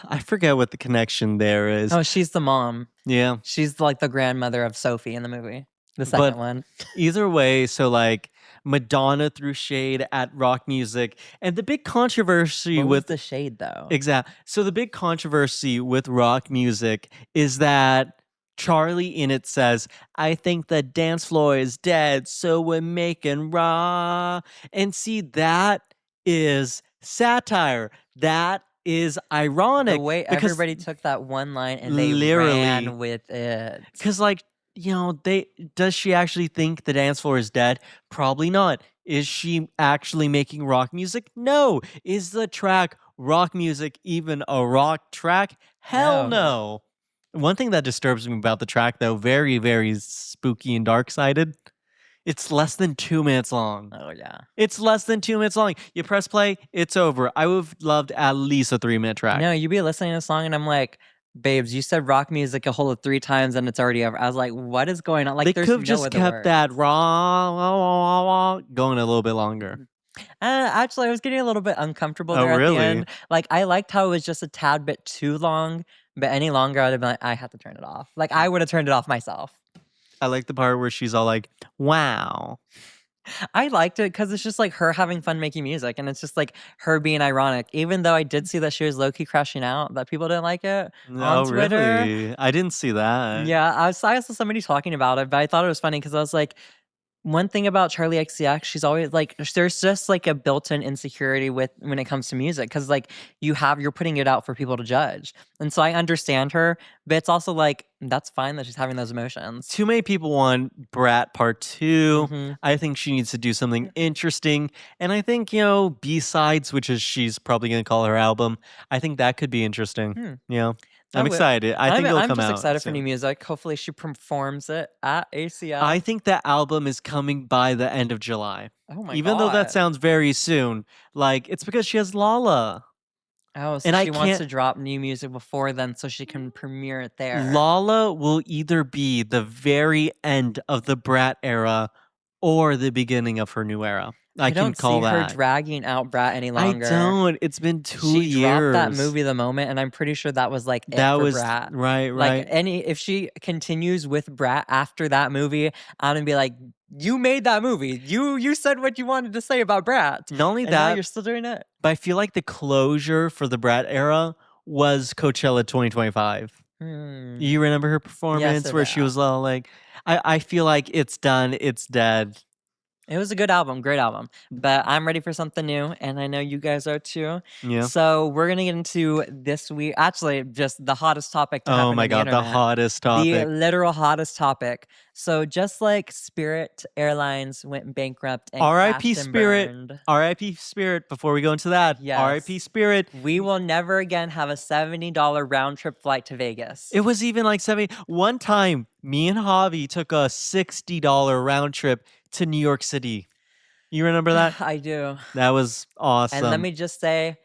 Speaker 1: I forget what the connection there is.
Speaker 2: Oh, she's the mom.
Speaker 1: Yeah.
Speaker 2: She's like the grandmother of Sophie in the movie. The second one.
Speaker 1: Either way, so like Madonna threw shade at rock music. And the big controversy
Speaker 2: What was
Speaker 1: with
Speaker 2: the shade though?
Speaker 1: Exactly. So the big controversy with rock music is that Charlie in it says, I think the dance floor is dead, so we're making raw. And see, that is satire. That is ironic.
Speaker 2: The way
Speaker 1: because
Speaker 2: everybody took that one line and they
Speaker 1: literally
Speaker 2: ran with it.
Speaker 1: Because, like, does she actually think the dance floor is dead? Probably not. Is she actually making rock music? No. Is the track rock music even a rock track? Hell no. One thing that disturbs me about the track, though, very, very spooky and dark-sided, it's less than 2 minutes long.
Speaker 2: Oh, yeah.
Speaker 1: It's less than 2 minutes long. You press play, it's over. I would have loved at least a 3-minute track.
Speaker 2: No, you'd be listening to a song and I'm like, babes, you said rock music a whole of 3 times and it's already over. I was like, what is going on? Like,
Speaker 1: they
Speaker 2: there's
Speaker 1: could have
Speaker 2: no
Speaker 1: just
Speaker 2: other
Speaker 1: kept
Speaker 2: words.
Speaker 1: that raw going a little bit longer.
Speaker 2: Actually, I was getting a little bit uncomfortable there at the end. Like, I liked how it was just a tad bit too long, but any longer, I'd have been like, I have to turn it off. Like, I would have turned it off myself.
Speaker 1: I like the part where she's all like, wow.
Speaker 2: I liked it because it's just like her having fun making music, and it's just like her being ironic. Even though I did see that she was low-key crashing out, that people didn't like it on Twitter.
Speaker 1: Really? I didn't see that.
Speaker 2: Yeah, I saw somebody talking about it, but I thought it was funny because I was like, one thing about Charli XCX, she's always like, there's just like a built-in insecurity with when it comes to music, because like you're putting it out for people to judge, and so I understand her, but it's also like that's fine that she's having those emotions.
Speaker 1: Too many people want Brat Part 2. I think she needs to do something interesting, and I think B-sides, which is she's probably gonna call her album. I think that could be interesting. I'm excited. I think it'll come out.
Speaker 2: I'm just excited for
Speaker 1: soon.
Speaker 2: new music. Hopefully, she performs it at ACL.
Speaker 1: I think that album is coming by the end of July.
Speaker 2: Oh my god!
Speaker 1: Even though that sounds very soon, like it's because she has Lala.
Speaker 2: Oh, so she wants to drop new music before then, so she can premiere it there.
Speaker 1: Lala will either be the very end of the Brat era or the beginning of her new era. I can call that.
Speaker 2: I don't see her dragging out Brat any longer.
Speaker 1: I don't. It's been 2 years.
Speaker 2: She dropped that movie The Moment, and I'm pretty sure that was like it for Brat.
Speaker 1: Right.
Speaker 2: Like if she continues with Brat after that movie, I'm gonna be like, you made that movie. You said what you wanted to say about Brat.
Speaker 1: Not only
Speaker 2: and
Speaker 1: that,
Speaker 2: now you're still doing it.
Speaker 1: But I feel like the closure for the Brat era was Coachella 2025. You remember her performance where she was all like, I feel like it's done, it's dead.
Speaker 2: It was a good album, great album. But I'm ready for something new, and I know you guys are too.
Speaker 1: Yeah.
Speaker 2: So we're gonna get into this week. Actually, just the hottest topic to happen.
Speaker 1: Oh my god, the hottest topic.
Speaker 2: The literal hottest topic. So just like Spirit Airlines went bankrupt and
Speaker 1: R.I.P. Spirit.
Speaker 2: burned,
Speaker 1: R.I.P. Spirit. Before we go into that,
Speaker 2: yes.
Speaker 1: R.I.P. Spirit.
Speaker 2: We will never again have a $70 round trip flight to Vegas.
Speaker 1: It was even like one time, me and Javi took a $60 round trip to New York City. You remember that?
Speaker 2: I do.
Speaker 1: That was awesome.
Speaker 2: And let me just say,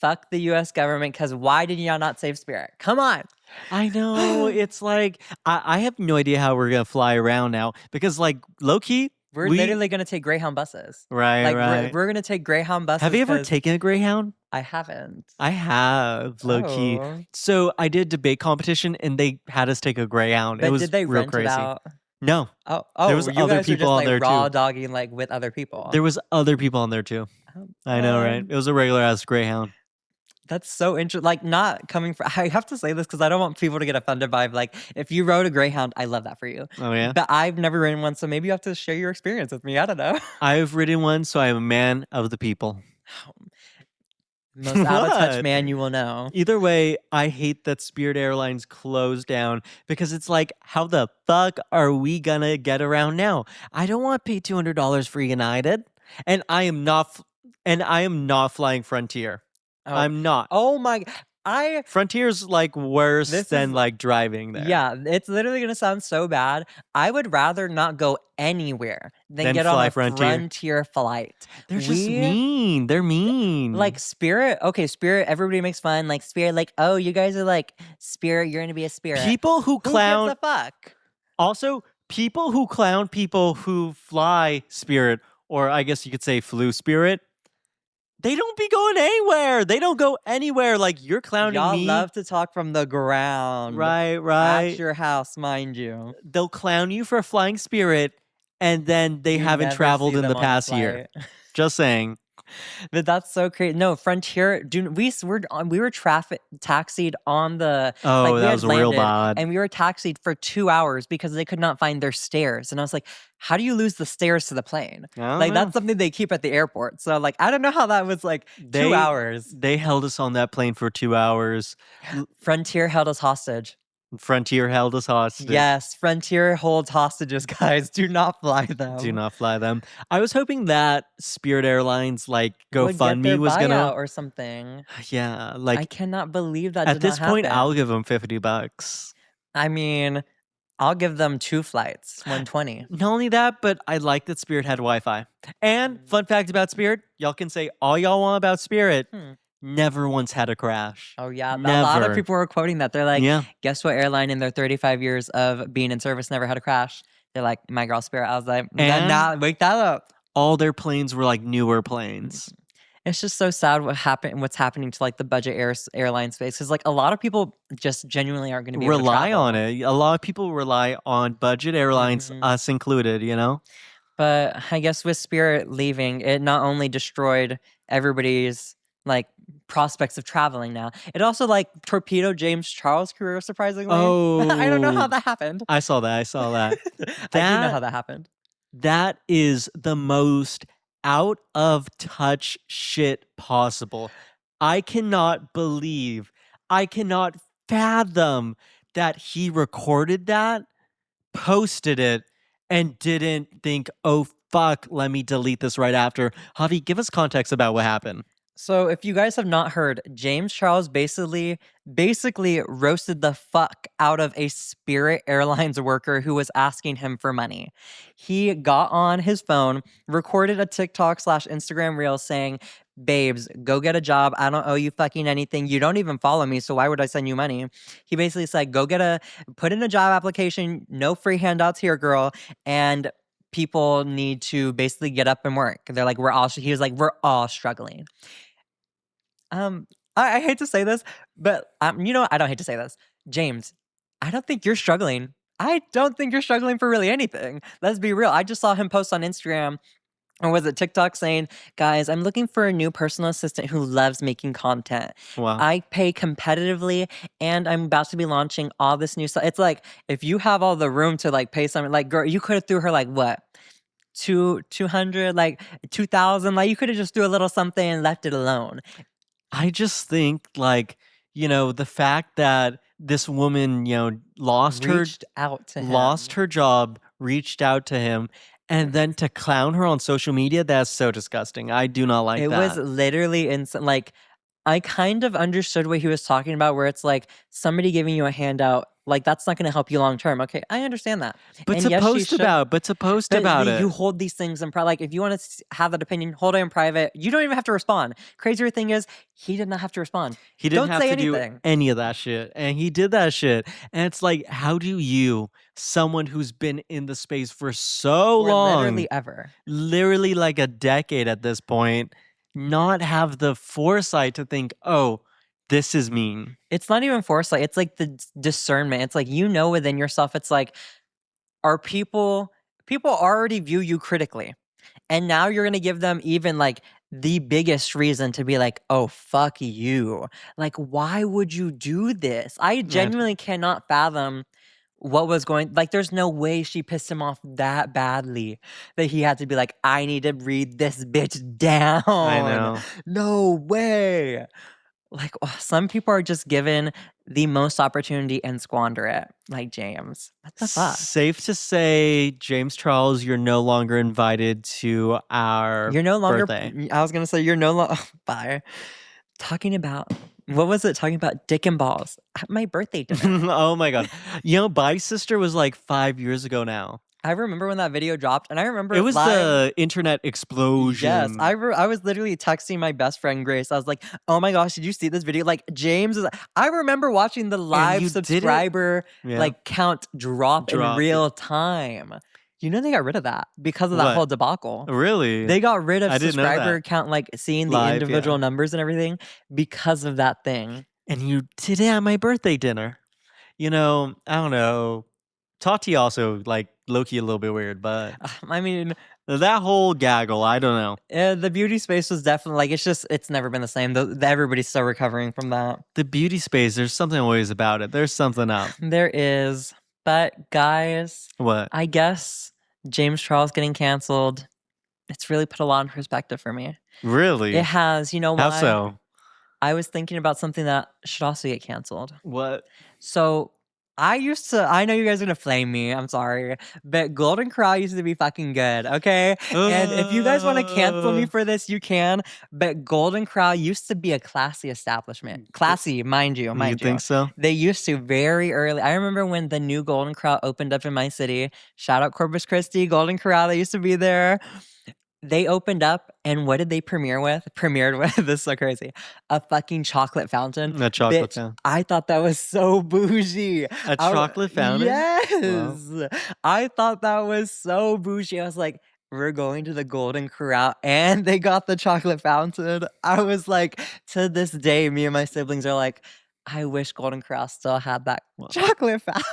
Speaker 2: fuck the U.S. government, because why did y'all not save Spirit? Come on.
Speaker 1: I know. It's like, I have no idea how we're going to fly around now, because like low-key,
Speaker 2: we're literally going to take Greyhound buses.
Speaker 1: Right.
Speaker 2: We're going to take Greyhound buses.
Speaker 1: Have you ever taken a Greyhound?
Speaker 2: I haven't.
Speaker 1: I have, low-key.
Speaker 2: Oh.
Speaker 1: So I did debate competition, and they had us take a Greyhound.
Speaker 2: But
Speaker 1: it was
Speaker 2: did they
Speaker 1: real
Speaker 2: rent
Speaker 1: crazy.
Speaker 2: it out?
Speaker 1: No.
Speaker 2: Oh,
Speaker 1: there was
Speaker 2: you
Speaker 1: other
Speaker 2: guys
Speaker 1: people
Speaker 2: were just,
Speaker 1: on there
Speaker 2: raw
Speaker 1: too.
Speaker 2: dogging like with other people.
Speaker 1: There was other people on there too. I know, right? It was a regular ass Greyhound.
Speaker 2: That's so interesting. Like, not coming from, I have to say this because I don't want people to get offended by, like, if you rode a Greyhound, I love that for you.
Speaker 1: Oh, yeah?
Speaker 2: But I've never ridden one, so maybe you have to share your experience with me. I don't know.
Speaker 1: I've ridden one, so I am a man of the people.
Speaker 2: Most out of touch
Speaker 1: What?
Speaker 2: man you will know.
Speaker 1: Either way, I hate that Spirit Airlines closed down because it's like, how the fuck are we gonna get around now? I don't want to pay $200 for United, and I am not, flying Frontier.
Speaker 2: Oh,
Speaker 1: I'm not.
Speaker 2: oh my, I,
Speaker 1: Frontier's like worse
Speaker 2: This
Speaker 1: than
Speaker 2: is-
Speaker 1: like driving there.
Speaker 2: yeah, it's literally going to sound so bad. I would rather not go anywhere than
Speaker 1: Then
Speaker 2: get on
Speaker 1: fly
Speaker 2: a
Speaker 1: Frontier.
Speaker 2: Frontier flight.
Speaker 1: They're just mean. They're mean.
Speaker 2: Like Spirit, okay, Spirit, everybody makes fun. Like Spirit, like, oh, you guys are like Spirit, you're gonna be a Spirit.
Speaker 1: people who clown.
Speaker 2: Who gives a fuck?
Speaker 1: Also, people who clown people who fly Spirit, or I guess you could say flew Spirit, they don't be going anywhere. They don't go anywhere. Like, you're clowning
Speaker 2: Y'all
Speaker 1: me.
Speaker 2: love to talk from the ground.
Speaker 1: Right.
Speaker 2: At your house, mind you.
Speaker 1: They'll clown you for flying Spirit, and then they
Speaker 2: You
Speaker 1: haven't
Speaker 2: never
Speaker 1: traveled
Speaker 2: see
Speaker 1: in the
Speaker 2: them on a
Speaker 1: past year.
Speaker 2: flight.
Speaker 1: Just saying.
Speaker 2: But that's so crazy. No, Frontier. We were traffic taxied on the.
Speaker 1: Oh,
Speaker 2: we
Speaker 1: that
Speaker 2: had
Speaker 1: was real
Speaker 2: landed,
Speaker 1: bad.
Speaker 2: and we were taxied for 2 hours because they could not find their stairs. And I was like, "How do you lose the stairs to the plane?
Speaker 1: I don't
Speaker 2: Like
Speaker 1: know.
Speaker 2: that's something they keep at the airport." So like, I don't know how that was like 2 hours.
Speaker 1: They held us on that plane for 2 hours.
Speaker 2: Frontier held us hostage.
Speaker 1: Frontier held us hostage.
Speaker 2: Yes, Frontier holds hostages, guys. Do not fly them.
Speaker 1: Do not fly them. I was hoping that Spirit Airlines like
Speaker 2: Would get their
Speaker 1: GoFundMe was gonna
Speaker 2: buyout or something.
Speaker 1: Yeah,
Speaker 2: I
Speaker 1: like
Speaker 2: cannot believe that
Speaker 1: at
Speaker 2: did
Speaker 1: this
Speaker 2: not
Speaker 1: point
Speaker 2: happen.
Speaker 1: I'll give them $50.
Speaker 2: I mean, I'll give them 2 flights, 120.
Speaker 1: Not only that, but I like that Spirit had Wi-Fi. And fun fact about Spirit, y'all can say all y'all want about Spirit. Never once had a crash.
Speaker 2: Oh yeah,
Speaker 1: Never.
Speaker 2: a lot of people were quoting that. They're like,
Speaker 1: Yeah.
Speaker 2: guess what airline in their 35 years of being in service never had a crash? They're like, my girl Spirit. I was like,
Speaker 1: And-
Speaker 2: wake that up.
Speaker 1: All their planes were like newer planes.
Speaker 2: It's just so sad what's happening to like the budget airline space, because like a lot of people just genuinely aren't going to be able to
Speaker 1: Rely
Speaker 2: travel.
Speaker 1: on it. A lot of people rely on budget airlines, us included, you know?
Speaker 2: But I guess with Spirit leaving, it not only destroyed everybody's like prospects of traveling now, it also like torpedoed James Charles' career, surprisingly. I don't know how that happened.
Speaker 1: I saw that.
Speaker 2: I do know how that happened.
Speaker 1: That is the most out of touch shit possible. I cannot fathom that he recorded that, posted it, and didn't think, oh fuck, let me delete this right after. Javi, give us context about what happened.
Speaker 2: So if you guys have not heard, James Charles basically roasted the fuck out of a Spirit Airlines worker who was asking him for money. He got on his phone, recorded a TikTok/Instagram reel saying, babes, go get a job. I don't owe you fucking anything. You don't even follow me, so why would I send you money? He basically said, put in a job application, no free handouts here, girl, and people need to basically get up and work. They're like, we're all struggling. I hate to say this, but I don't hate to say this. James, I don't think you're struggling. I don't think you're struggling for really anything. Let's be real. I just saw him post on Instagram, or was it TikTok, saying, guys, I'm looking for a new personal assistant who loves making content.
Speaker 1: Wow.
Speaker 2: I pay competitively, and I'm about to be launching all this new stuff. It's like, if you have all the room to like pay someone, like, girl, you could have threw her like what? 200, like 2,000, like you could have just threw a little something and left it alone.
Speaker 1: I just think like, the fact that this woman, lost her job, reached out to him, and then to clown her on social media, that's so disgusting. I do not like that.
Speaker 2: It was literally insane. Like, I kind of understood what he was talking about, where it's like somebody giving you a handout, like that's not going to help you long term. Okay, I understand that.
Speaker 1: But to post about it.
Speaker 2: You hold these things in private. Like, if you want to have that opinion, hold it in private. You don't even have to respond. Crazier thing is, he did not have to respond.
Speaker 1: He didn't
Speaker 2: Don't
Speaker 1: have
Speaker 2: say
Speaker 1: to
Speaker 2: anything.
Speaker 1: do any of that shit. And he did that shit. And it's like, how do you, someone who's been in the space for so long, literally like a decade at this point, not have the foresight to think, oh, this is mean.
Speaker 2: It's not even foresight. It's like the discernment. It's like, within yourself, it's like, are people already view you critically, and now you're going to give them even like the biggest reason to be like, "Oh, fuck you." Like, why would you do this? I
Speaker 1: Right.
Speaker 2: genuinely cannot fathom what was going like, there's no way she pissed him off that badly that he had to be like, "I need to read this bitch
Speaker 1: I
Speaker 2: down."
Speaker 1: know.
Speaker 2: No way. Like, some people are just given the most opportunity and squander it, like James. What the fuck?
Speaker 1: Safe to say, James Charles, you're no longer invited to our
Speaker 2: You're no longer
Speaker 1: birthday.
Speaker 2: I was gonna say you're no longer bye. Talking about what was it? Talking about dick and balls at my birthday dinner.
Speaker 1: Oh my god. You know, Bye Sister was like 5 years ago now.
Speaker 2: I remember when that video dropped, and I
Speaker 1: It
Speaker 2: remember
Speaker 1: was
Speaker 2: live.
Speaker 1: the internet
Speaker 2: Yes,
Speaker 1: explosion.
Speaker 2: I was literally texting my best friend Grace. I was like, "Oh my gosh, did you see this video?" Like James is. I remember watching the
Speaker 1: And
Speaker 2: live
Speaker 1: you did it?
Speaker 2: subscriber
Speaker 1: Yeah.
Speaker 2: like count drop in
Speaker 1: Drop, yeah.
Speaker 2: real time. You know they got rid of that because of that
Speaker 1: What?
Speaker 2: whole debacle.
Speaker 1: Really?
Speaker 2: They got rid of
Speaker 1: I didn't know
Speaker 2: subscriber
Speaker 1: that.
Speaker 2: count, like seeing the
Speaker 1: Live, yeah.
Speaker 2: individual numbers and everything because of that thing.
Speaker 1: And you did it at my birthday dinner. You know, I don't know. Tati also, like, low-key a little bit weird, but
Speaker 2: I mean,
Speaker 1: that whole gaggle, I don't know.
Speaker 2: the beauty space was definitely like it's never been the same. Everybody's still recovering from that.
Speaker 1: The beauty space, there's something always about it. There's something up.
Speaker 2: There is, but guys,
Speaker 1: What?
Speaker 2: I guess James Charles getting canceled, it's really put a lot in perspective for me.
Speaker 1: Really?
Speaker 2: It has. You know why?
Speaker 1: How so?
Speaker 2: I was thinking about something that should also get canceled.
Speaker 1: What?
Speaker 2: So I know you guys are gonna flame me, I'm sorry, but Golden Corral used to be fucking good, okay? And if you guys wanna cancel me for this, you can, but Golden Corral used to be a classy establishment. Classy, mind you,
Speaker 1: You
Speaker 2: mind you.
Speaker 1: think so?
Speaker 2: They used to very early. I remember when the new Golden Corral opened up in my city. Shout out Corpus Christi, Golden Corral, they used to be there. They opened up, and what did they premiered with, this is so crazy, a fucking chocolate fountain.
Speaker 1: A chocolate
Speaker 2: Bitch,
Speaker 1: fountain.
Speaker 2: I thought that was so bougie.
Speaker 1: A chocolate fountain?
Speaker 2: Yes.
Speaker 1: Wow.
Speaker 2: I thought that was so bougie. I was like, we're going to the Golden Corral, and they got the chocolate fountain. I was like, to this day, me and my siblings are like, I wish Golden Corral still had that
Speaker 1: Wow.
Speaker 2: chocolate fountain.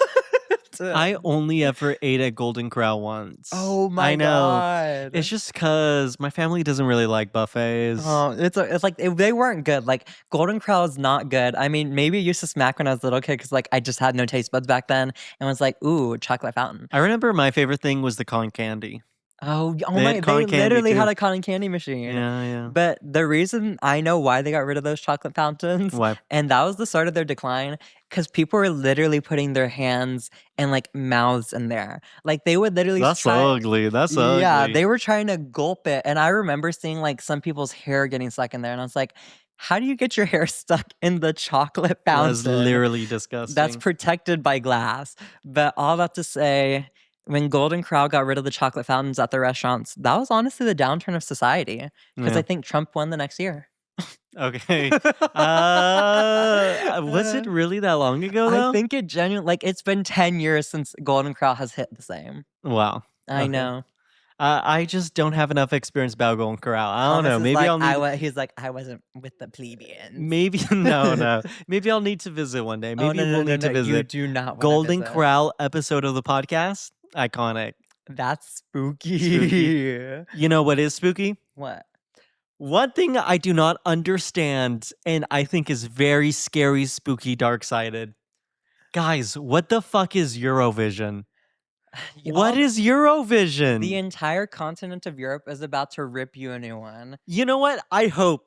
Speaker 1: I only ever ate at Golden Corral once.
Speaker 2: Oh my
Speaker 1: I know.
Speaker 2: god.
Speaker 1: It's just because my family doesn't really like buffets.
Speaker 2: Oh, it's like they weren't good. Like Golden Corral is not good. I mean, maybe it used to smack when I was a little kid because like I just had no taste buds back then and was like, ooh, chocolate fountain.
Speaker 1: I remember my favorite thing was the cotton candy.
Speaker 2: Oh,
Speaker 1: They had
Speaker 2: they
Speaker 1: cotton candy
Speaker 2: literally had
Speaker 1: too.
Speaker 2: a cotton candy machine.
Speaker 1: Yeah, yeah.
Speaker 2: But the reason I know why they got rid of those chocolate fountains,
Speaker 1: Why?
Speaker 2: and that was the start of their decline, because people were literally putting their hands and like mouths in there. Like they would literally
Speaker 1: That's
Speaker 2: try.
Speaker 1: ugly. That's
Speaker 2: Yeah,
Speaker 1: ugly.
Speaker 2: they were trying to gulp it. And I remember seeing like some people's hair getting stuck in there. And I was like, how do you get your hair stuck in the chocolate
Speaker 1: That's
Speaker 2: fountain
Speaker 1: literally disgusting.
Speaker 2: that's protected by glass? But all that to say, when Golden Corral got rid of the chocolate fountains at the restaurants, that was honestly the downturn of society. Because
Speaker 1: Yeah.
Speaker 2: I think Trump won the next year.
Speaker 1: Okay. Was it really that long ago though?
Speaker 2: I think it genuinely, like, it's been 10 years since Golden Corral has hit the same.
Speaker 1: Wow.
Speaker 2: I
Speaker 1: Okay.
Speaker 2: know.
Speaker 1: I just don't have enough experience about Golden Corral. I don't know.
Speaker 2: Thomas is
Speaker 1: Maybe
Speaker 2: like,
Speaker 1: I'll need.
Speaker 2: he's like, I wasn't with the plebeians.
Speaker 1: Maybe no. Maybe I'll need to visit one day. Maybe we'll need to
Speaker 2: You
Speaker 1: visit.
Speaker 2: do not wanna
Speaker 1: Golden
Speaker 2: visit.
Speaker 1: Corral episode of the podcast. Iconic.
Speaker 2: That's spooky.
Speaker 1: Spooky. You know what is spooky?
Speaker 2: What?
Speaker 1: One thing I do not understand and I think is very scary, spooky, dark-sided. Guys, what the fuck is Eurovision? What is Eurovision?
Speaker 2: The entire continent of Europe is about to rip you a new one.
Speaker 1: You know what? I hope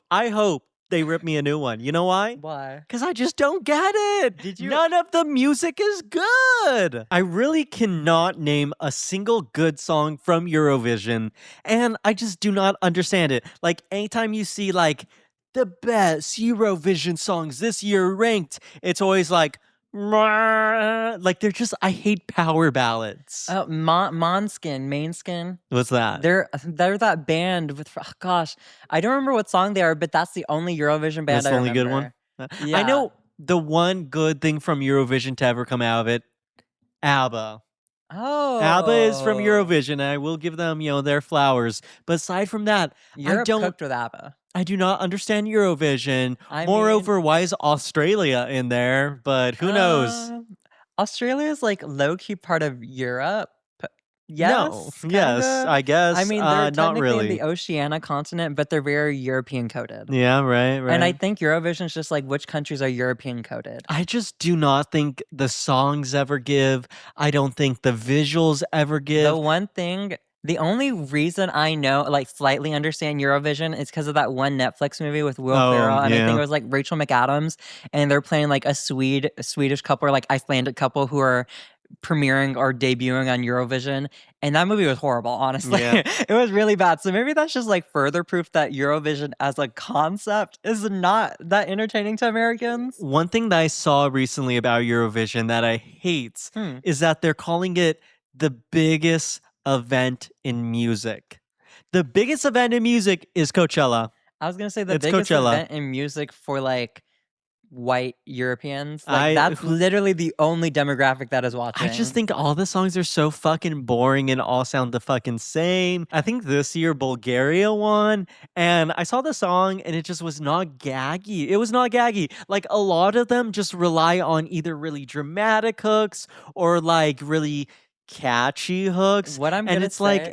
Speaker 1: they rip me a new one. You know why?
Speaker 2: Why?
Speaker 1: Because I just don't get it.
Speaker 2: Did you-
Speaker 1: None of the music is good. I really cannot name a single good song from Eurovision, and I just do not understand it. Like, anytime you see, like, the best Eurovision songs this year ranked, it's always like, they're just, I hate power ballads.
Speaker 2: Manskin.
Speaker 1: What's that?
Speaker 2: They're that band with, oh gosh, I don't remember what song they are, but that's the only Eurovision band
Speaker 1: That's the
Speaker 2: I
Speaker 1: only good one?
Speaker 2: remember.
Speaker 1: I
Speaker 2: Yeah.
Speaker 1: know the one good thing from Eurovision to ever come out of it, ABBA.
Speaker 2: Oh.
Speaker 1: ABBA is from Eurovision, and I will give them, their flowers. But aside from that,
Speaker 2: Europe cooked with ABBA.
Speaker 1: I do not understand Eurovision.
Speaker 2: I
Speaker 1: Moreover, why is Australia in there? But who knows?
Speaker 2: Australia is like low-key part of Europe.
Speaker 1: No.
Speaker 2: Yes, kind
Speaker 1: Yes,
Speaker 2: of.
Speaker 1: I
Speaker 2: I
Speaker 1: guess.
Speaker 2: mean, they're
Speaker 1: Not
Speaker 2: technically in the
Speaker 1: really.
Speaker 2: Oceania continent, but they're very European coded.
Speaker 1: Yeah, right,
Speaker 2: And I
Speaker 1: right.
Speaker 2: think Eurovision's just like which countries are European coded.
Speaker 1: I just do not think the songs ever give. I don't think the visuals ever
Speaker 2: The
Speaker 1: give.
Speaker 2: one thing the only reason I know, like, slightly understand Eurovision is because of that one Netflix movie with Will
Speaker 1: Oh,
Speaker 2: Ferrell, and I think
Speaker 1: yeah.
Speaker 2: it was, like, Rachel McAdams, and they're playing, like, a Swedish couple or, like, Icelandic couple who are premiering or debuting on Eurovision, and that movie was horrible, honestly.
Speaker 1: Yeah.
Speaker 2: It was really bad, so maybe that's just, like, further proof that Eurovision as a concept is not that entertaining to Americans.
Speaker 1: One thing that I saw recently about Eurovision that I hate
Speaker 2: Hmm.
Speaker 1: is that they're calling it the biggest event in music. The biggest event in music is Coachella.
Speaker 2: I was gonna say the
Speaker 1: It's
Speaker 2: biggest
Speaker 1: Coachella.
Speaker 2: event in music for, like, white Europeans, like,
Speaker 1: I
Speaker 2: that's literally the only demographic that is
Speaker 1: I just
Speaker 2: watching.
Speaker 1: think all the songs are so fucking boring and all sound the fucking same. I think this year Bulgaria won, and I saw the song and it just was not gaggy. It was not gaggy. Like a lot of them just rely on either really dramatic hooks or like really catchy hooks,
Speaker 2: What I'm
Speaker 1: and
Speaker 2: gonna
Speaker 1: it's like,
Speaker 2: say,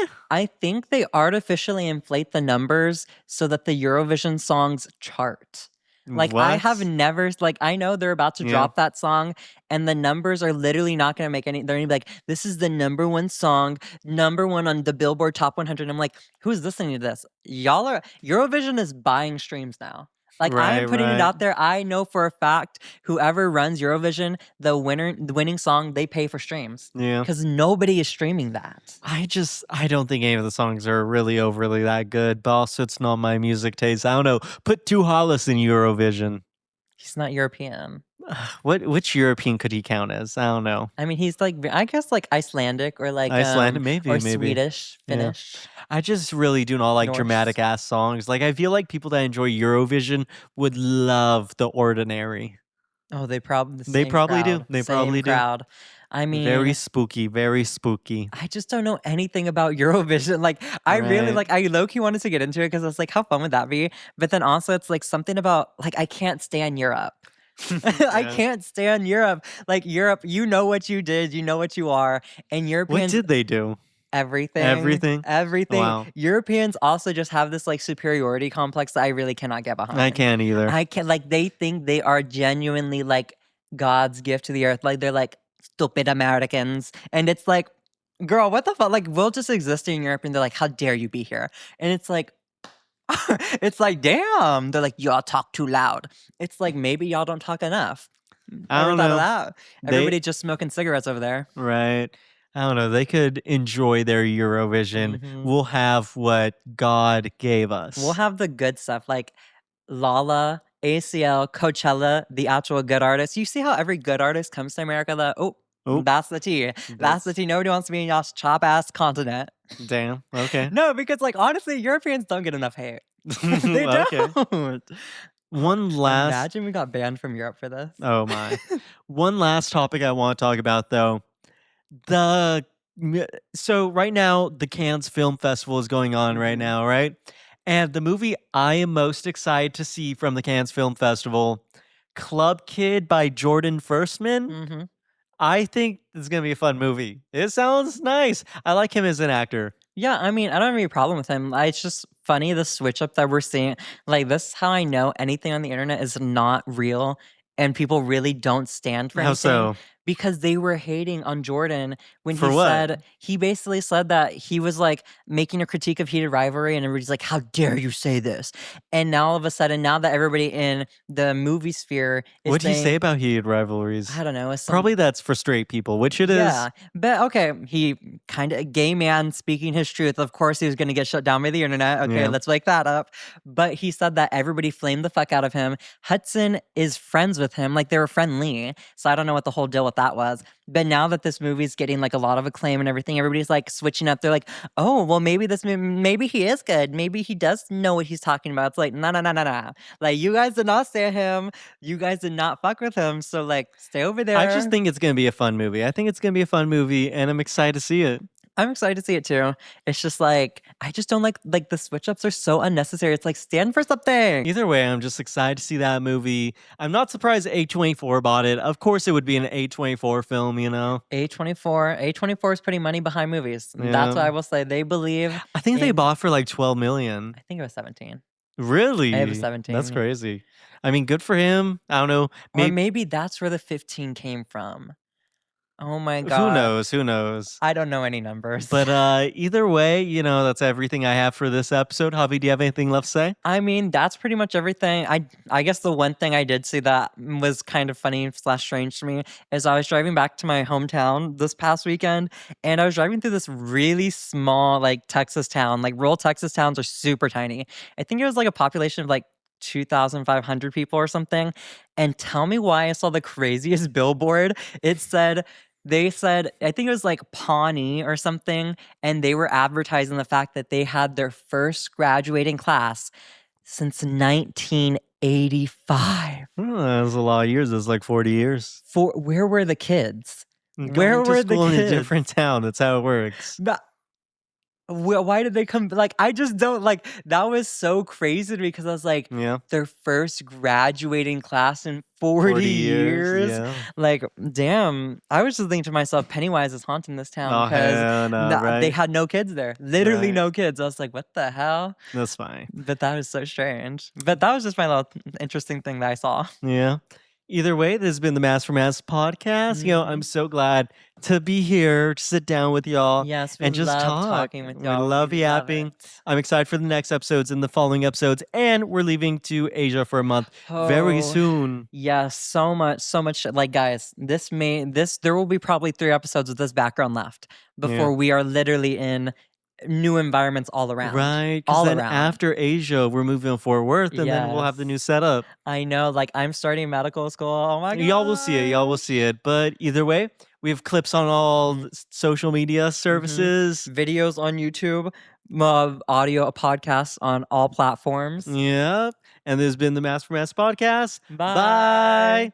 Speaker 1: eh.
Speaker 2: I think they artificially inflate the numbers so that the Eurovision songs chart. Like, I
Speaker 1: What?
Speaker 2: have never like, I know they're about to
Speaker 1: Yeah.
Speaker 2: drop that song, and the numbers are literally not gonna make any they're gonna be like, "This is the number 1 song, number 1 on the Billboard Top 100." I'm like, "Who's listening to this?" Y'all are Eurovision is buying streams now. Like, I
Speaker 1: Right,
Speaker 2: am putting it
Speaker 1: right.
Speaker 2: out there, I know for a fact whoever runs Eurovision, the winning song, they pay for streams
Speaker 1: Yeah.
Speaker 2: because nobody is streaming that.
Speaker 1: I don't think any of the songs are really overly that good, but also it's not my music taste. I don't know. Put Tu Hollis in Eurovision.
Speaker 2: He's not European.
Speaker 1: Which European could he count as? I don't know.
Speaker 2: I mean, he's like I guess like Icelandic or like
Speaker 1: Iceland, maybe,
Speaker 2: or
Speaker 1: maybe.
Speaker 2: Swedish,
Speaker 1: Yeah.
Speaker 2: Finnish,
Speaker 1: I just really do not like
Speaker 2: Norse.
Speaker 1: dramatic ass songs. Like I feel like people that enjoy Eurovision would love The Ordinary.
Speaker 2: Oh, they probably the
Speaker 1: They
Speaker 2: same
Speaker 1: probably do.
Speaker 2: crowd.
Speaker 1: They
Speaker 2: Same
Speaker 1: probably do.
Speaker 2: crowd. I
Speaker 1: Very
Speaker 2: mean,
Speaker 1: spooky, very spooky.
Speaker 2: I just don't know anything about Eurovision. Like, I really
Speaker 1: Right.
Speaker 2: like I low-key wanted to get into it because I was like, how fun would that be? But then also it's like something about like I can't stand Europe. I
Speaker 1: Yeah.
Speaker 2: can't stand Europe. Like Europe, you know what you did, you know what you are, and
Speaker 1: What
Speaker 2: Europeans
Speaker 1: did they do?
Speaker 2: everything,
Speaker 1: Everything?
Speaker 2: everything.
Speaker 1: Wow.
Speaker 2: Europeans also just have this like superiority complex that I really cannot get
Speaker 1: I
Speaker 2: behind.
Speaker 1: can't either.
Speaker 2: I can like they think they are genuinely like God's gift to the earth. Like they're like stupid Americans. And it's like, girl, what the fuck? Like we'll just exist in Europe and they're like, how dare you be here? And it's like it's like, damn. They're like, y'all talk too loud. It's like maybe y'all don't talk enough.
Speaker 1: I
Speaker 2: Or
Speaker 1: don't
Speaker 2: that
Speaker 1: know.
Speaker 2: loud.
Speaker 1: They
Speaker 2: Everybody just smoking cigarettes over there.
Speaker 1: right. I don't know. They could enjoy their Eurovision.
Speaker 2: Mhm.
Speaker 1: We'll have what God gave
Speaker 2: We'll
Speaker 1: us.
Speaker 2: have the good stuff like Lala, ACL, Coachella, the actual good artists. You see how every good artist comes to America that, oh,
Speaker 1: Oh,
Speaker 2: that's the tea. That's the
Speaker 1: that's
Speaker 2: tea. Nobody wants to be in y'all's chop ass continent.
Speaker 1: damn. Okay.
Speaker 2: No, because like honestly, Europeans don't get enough hate. They
Speaker 1: Okay.
Speaker 2: don't.
Speaker 1: One last
Speaker 2: Imagine we got banned from Europe for this.
Speaker 1: oh my. One last topic I want to talk about though. The m- so right now the Cannes Film Festival is going on right
Speaker 2: Mhm.
Speaker 1: now, right? And the movie I am most excited to see from the Cannes Film Festival, Club Kid by Jordan Firstman.
Speaker 2: Mhm.
Speaker 1: I think this is gonna be a fun movie. It sounds nice. I like him as an actor.
Speaker 2: Yeah, I mean, I don't have any problem with him. It's just funny the switch up that we're seeing. Like this is how I know anything on the internet is not real and people really don't stand for
Speaker 1: How
Speaker 2: anything
Speaker 1: so?
Speaker 2: because they were hating on Jordan when
Speaker 1: For what?
Speaker 2: he basically said that he was like making a critique of heated rivalry and everybody's like, how dare you say this? And now all of a sudden, now that everybody in the movie sphere is
Speaker 1: What'd he say
Speaker 2: saying,
Speaker 1: about heated rivalries?
Speaker 2: I don't know, it's some
Speaker 1: Probably that's for straight people, which it
Speaker 2: yeah,
Speaker 1: is.
Speaker 2: but okay, he kind of a gay man speaking his truth. Of course, he was going to get shut down by the internet. Okay,
Speaker 1: Yeah.
Speaker 2: let's wake that up. But he said that everybody flamed the fuck out of him. Hudson is friends with him, like they were friendly. So I don't know what the whole deal with that was. But now that this movie's getting like a lot of acclaim and everything, everybody's like switching up. They're like, oh, well, maybe maybe he is good. Maybe he does know what he's talking about. It's like, no, no, no, no, no. Like you guys did not stand him. You guys did not fuck with him. So like, stay over there.
Speaker 1: I just think it's gonna be a fun movie. I think it's gonna be a fun movie, and I'm excited to see it.
Speaker 2: I'm excited to see it too. It's just like I just don't like the switch ups are so unnecessary. It's like stand for something.
Speaker 1: Either way, I'm just excited to see that movie. I'm not surprised A24 bought it. Of course, it would be an A24 film, you know?
Speaker 2: A24 is putting money behind movies. That's what
Speaker 1: Yeah.
Speaker 2: I will say. They believe
Speaker 1: I think they
Speaker 2: in.
Speaker 1: bought for like 12 million.
Speaker 2: I think it was 17. It was
Speaker 1: Really? That's
Speaker 2: 17.
Speaker 1: crazy. I mean, good for him. I don't know.
Speaker 2: Or
Speaker 1: Maybe
Speaker 2: maybe that's where the 15 came from. Oh my
Speaker 1: who
Speaker 2: god.
Speaker 1: knows? Who knows?
Speaker 2: I don't know any numbers.
Speaker 1: But either way, you know, that's everything I have for this episode. Javi, do you have anything left to say?
Speaker 2: I mean, that's pretty much everything. I guess the one thing I did see that was kind of funny slash strange to me is I was driving back to my hometown this past weekend, and I was driving through this really small like Texas town. Like rural Texas towns are super tiny. I think it was like a population of like 2,500 people or something. And tell me why I saw the craziest billboard. They said, I think it was like Pawnee or something, and they were advertising the fact that they had their first graduating class since 1985.
Speaker 1: That was a lot of years. It was like 40 years.
Speaker 2: Where were the kids?
Speaker 1: Going
Speaker 2: Where
Speaker 1: to
Speaker 2: were the
Speaker 1: school in a
Speaker 2: kids?
Speaker 1: different town. That's how it works.
Speaker 2: Why did they come? Like, I just don't like that was so crazy to me because I was like,
Speaker 1: Yeah.
Speaker 2: their first graduating class in 40 years.
Speaker 1: Yeah.
Speaker 2: Like, damn. I was just thinking to myself, Pennywise is haunting this town
Speaker 1: Oh,
Speaker 2: because
Speaker 1: hell no, right?
Speaker 2: they had no kids there. Literally
Speaker 1: Right.
Speaker 2: no kids. I was like, what the hell?
Speaker 1: That's fine.
Speaker 2: But that was so strange. But that was just my little interesting thing that I saw.
Speaker 1: Yeah. Either way, this has been the Masc4Masc podcast. You know, I'm so glad to be here, to sit down with y'all
Speaker 2: Yes, we
Speaker 1: and just
Speaker 2: love
Speaker 1: talk.
Speaker 2: talking with y'all.
Speaker 1: We love yapping.
Speaker 2: it.
Speaker 1: I'm excited for the next episodes and the following episodes. And we're leaving to Asia for a month very
Speaker 2: Oh,
Speaker 1: soon.
Speaker 2: Yes, so much. Like, guys, there will be probably 3 episodes with this background left before we are literally in new environments all around.
Speaker 1: Right. Because
Speaker 2: All
Speaker 1: then
Speaker 2: around.
Speaker 1: after Asia, we're moving to Fort Worth and then we'll have the new setup.
Speaker 2: I know, like I'm starting medical school. Oh my god.
Speaker 1: Y'all will see it. Y'all will see it. But either way, we have clips on all social media services.
Speaker 2: Videos on YouTube, audio podcasts on all platforms.
Speaker 1: Yep. And this has been the Masc4Masc podcast.
Speaker 2: Bye.
Speaker 1: Bye.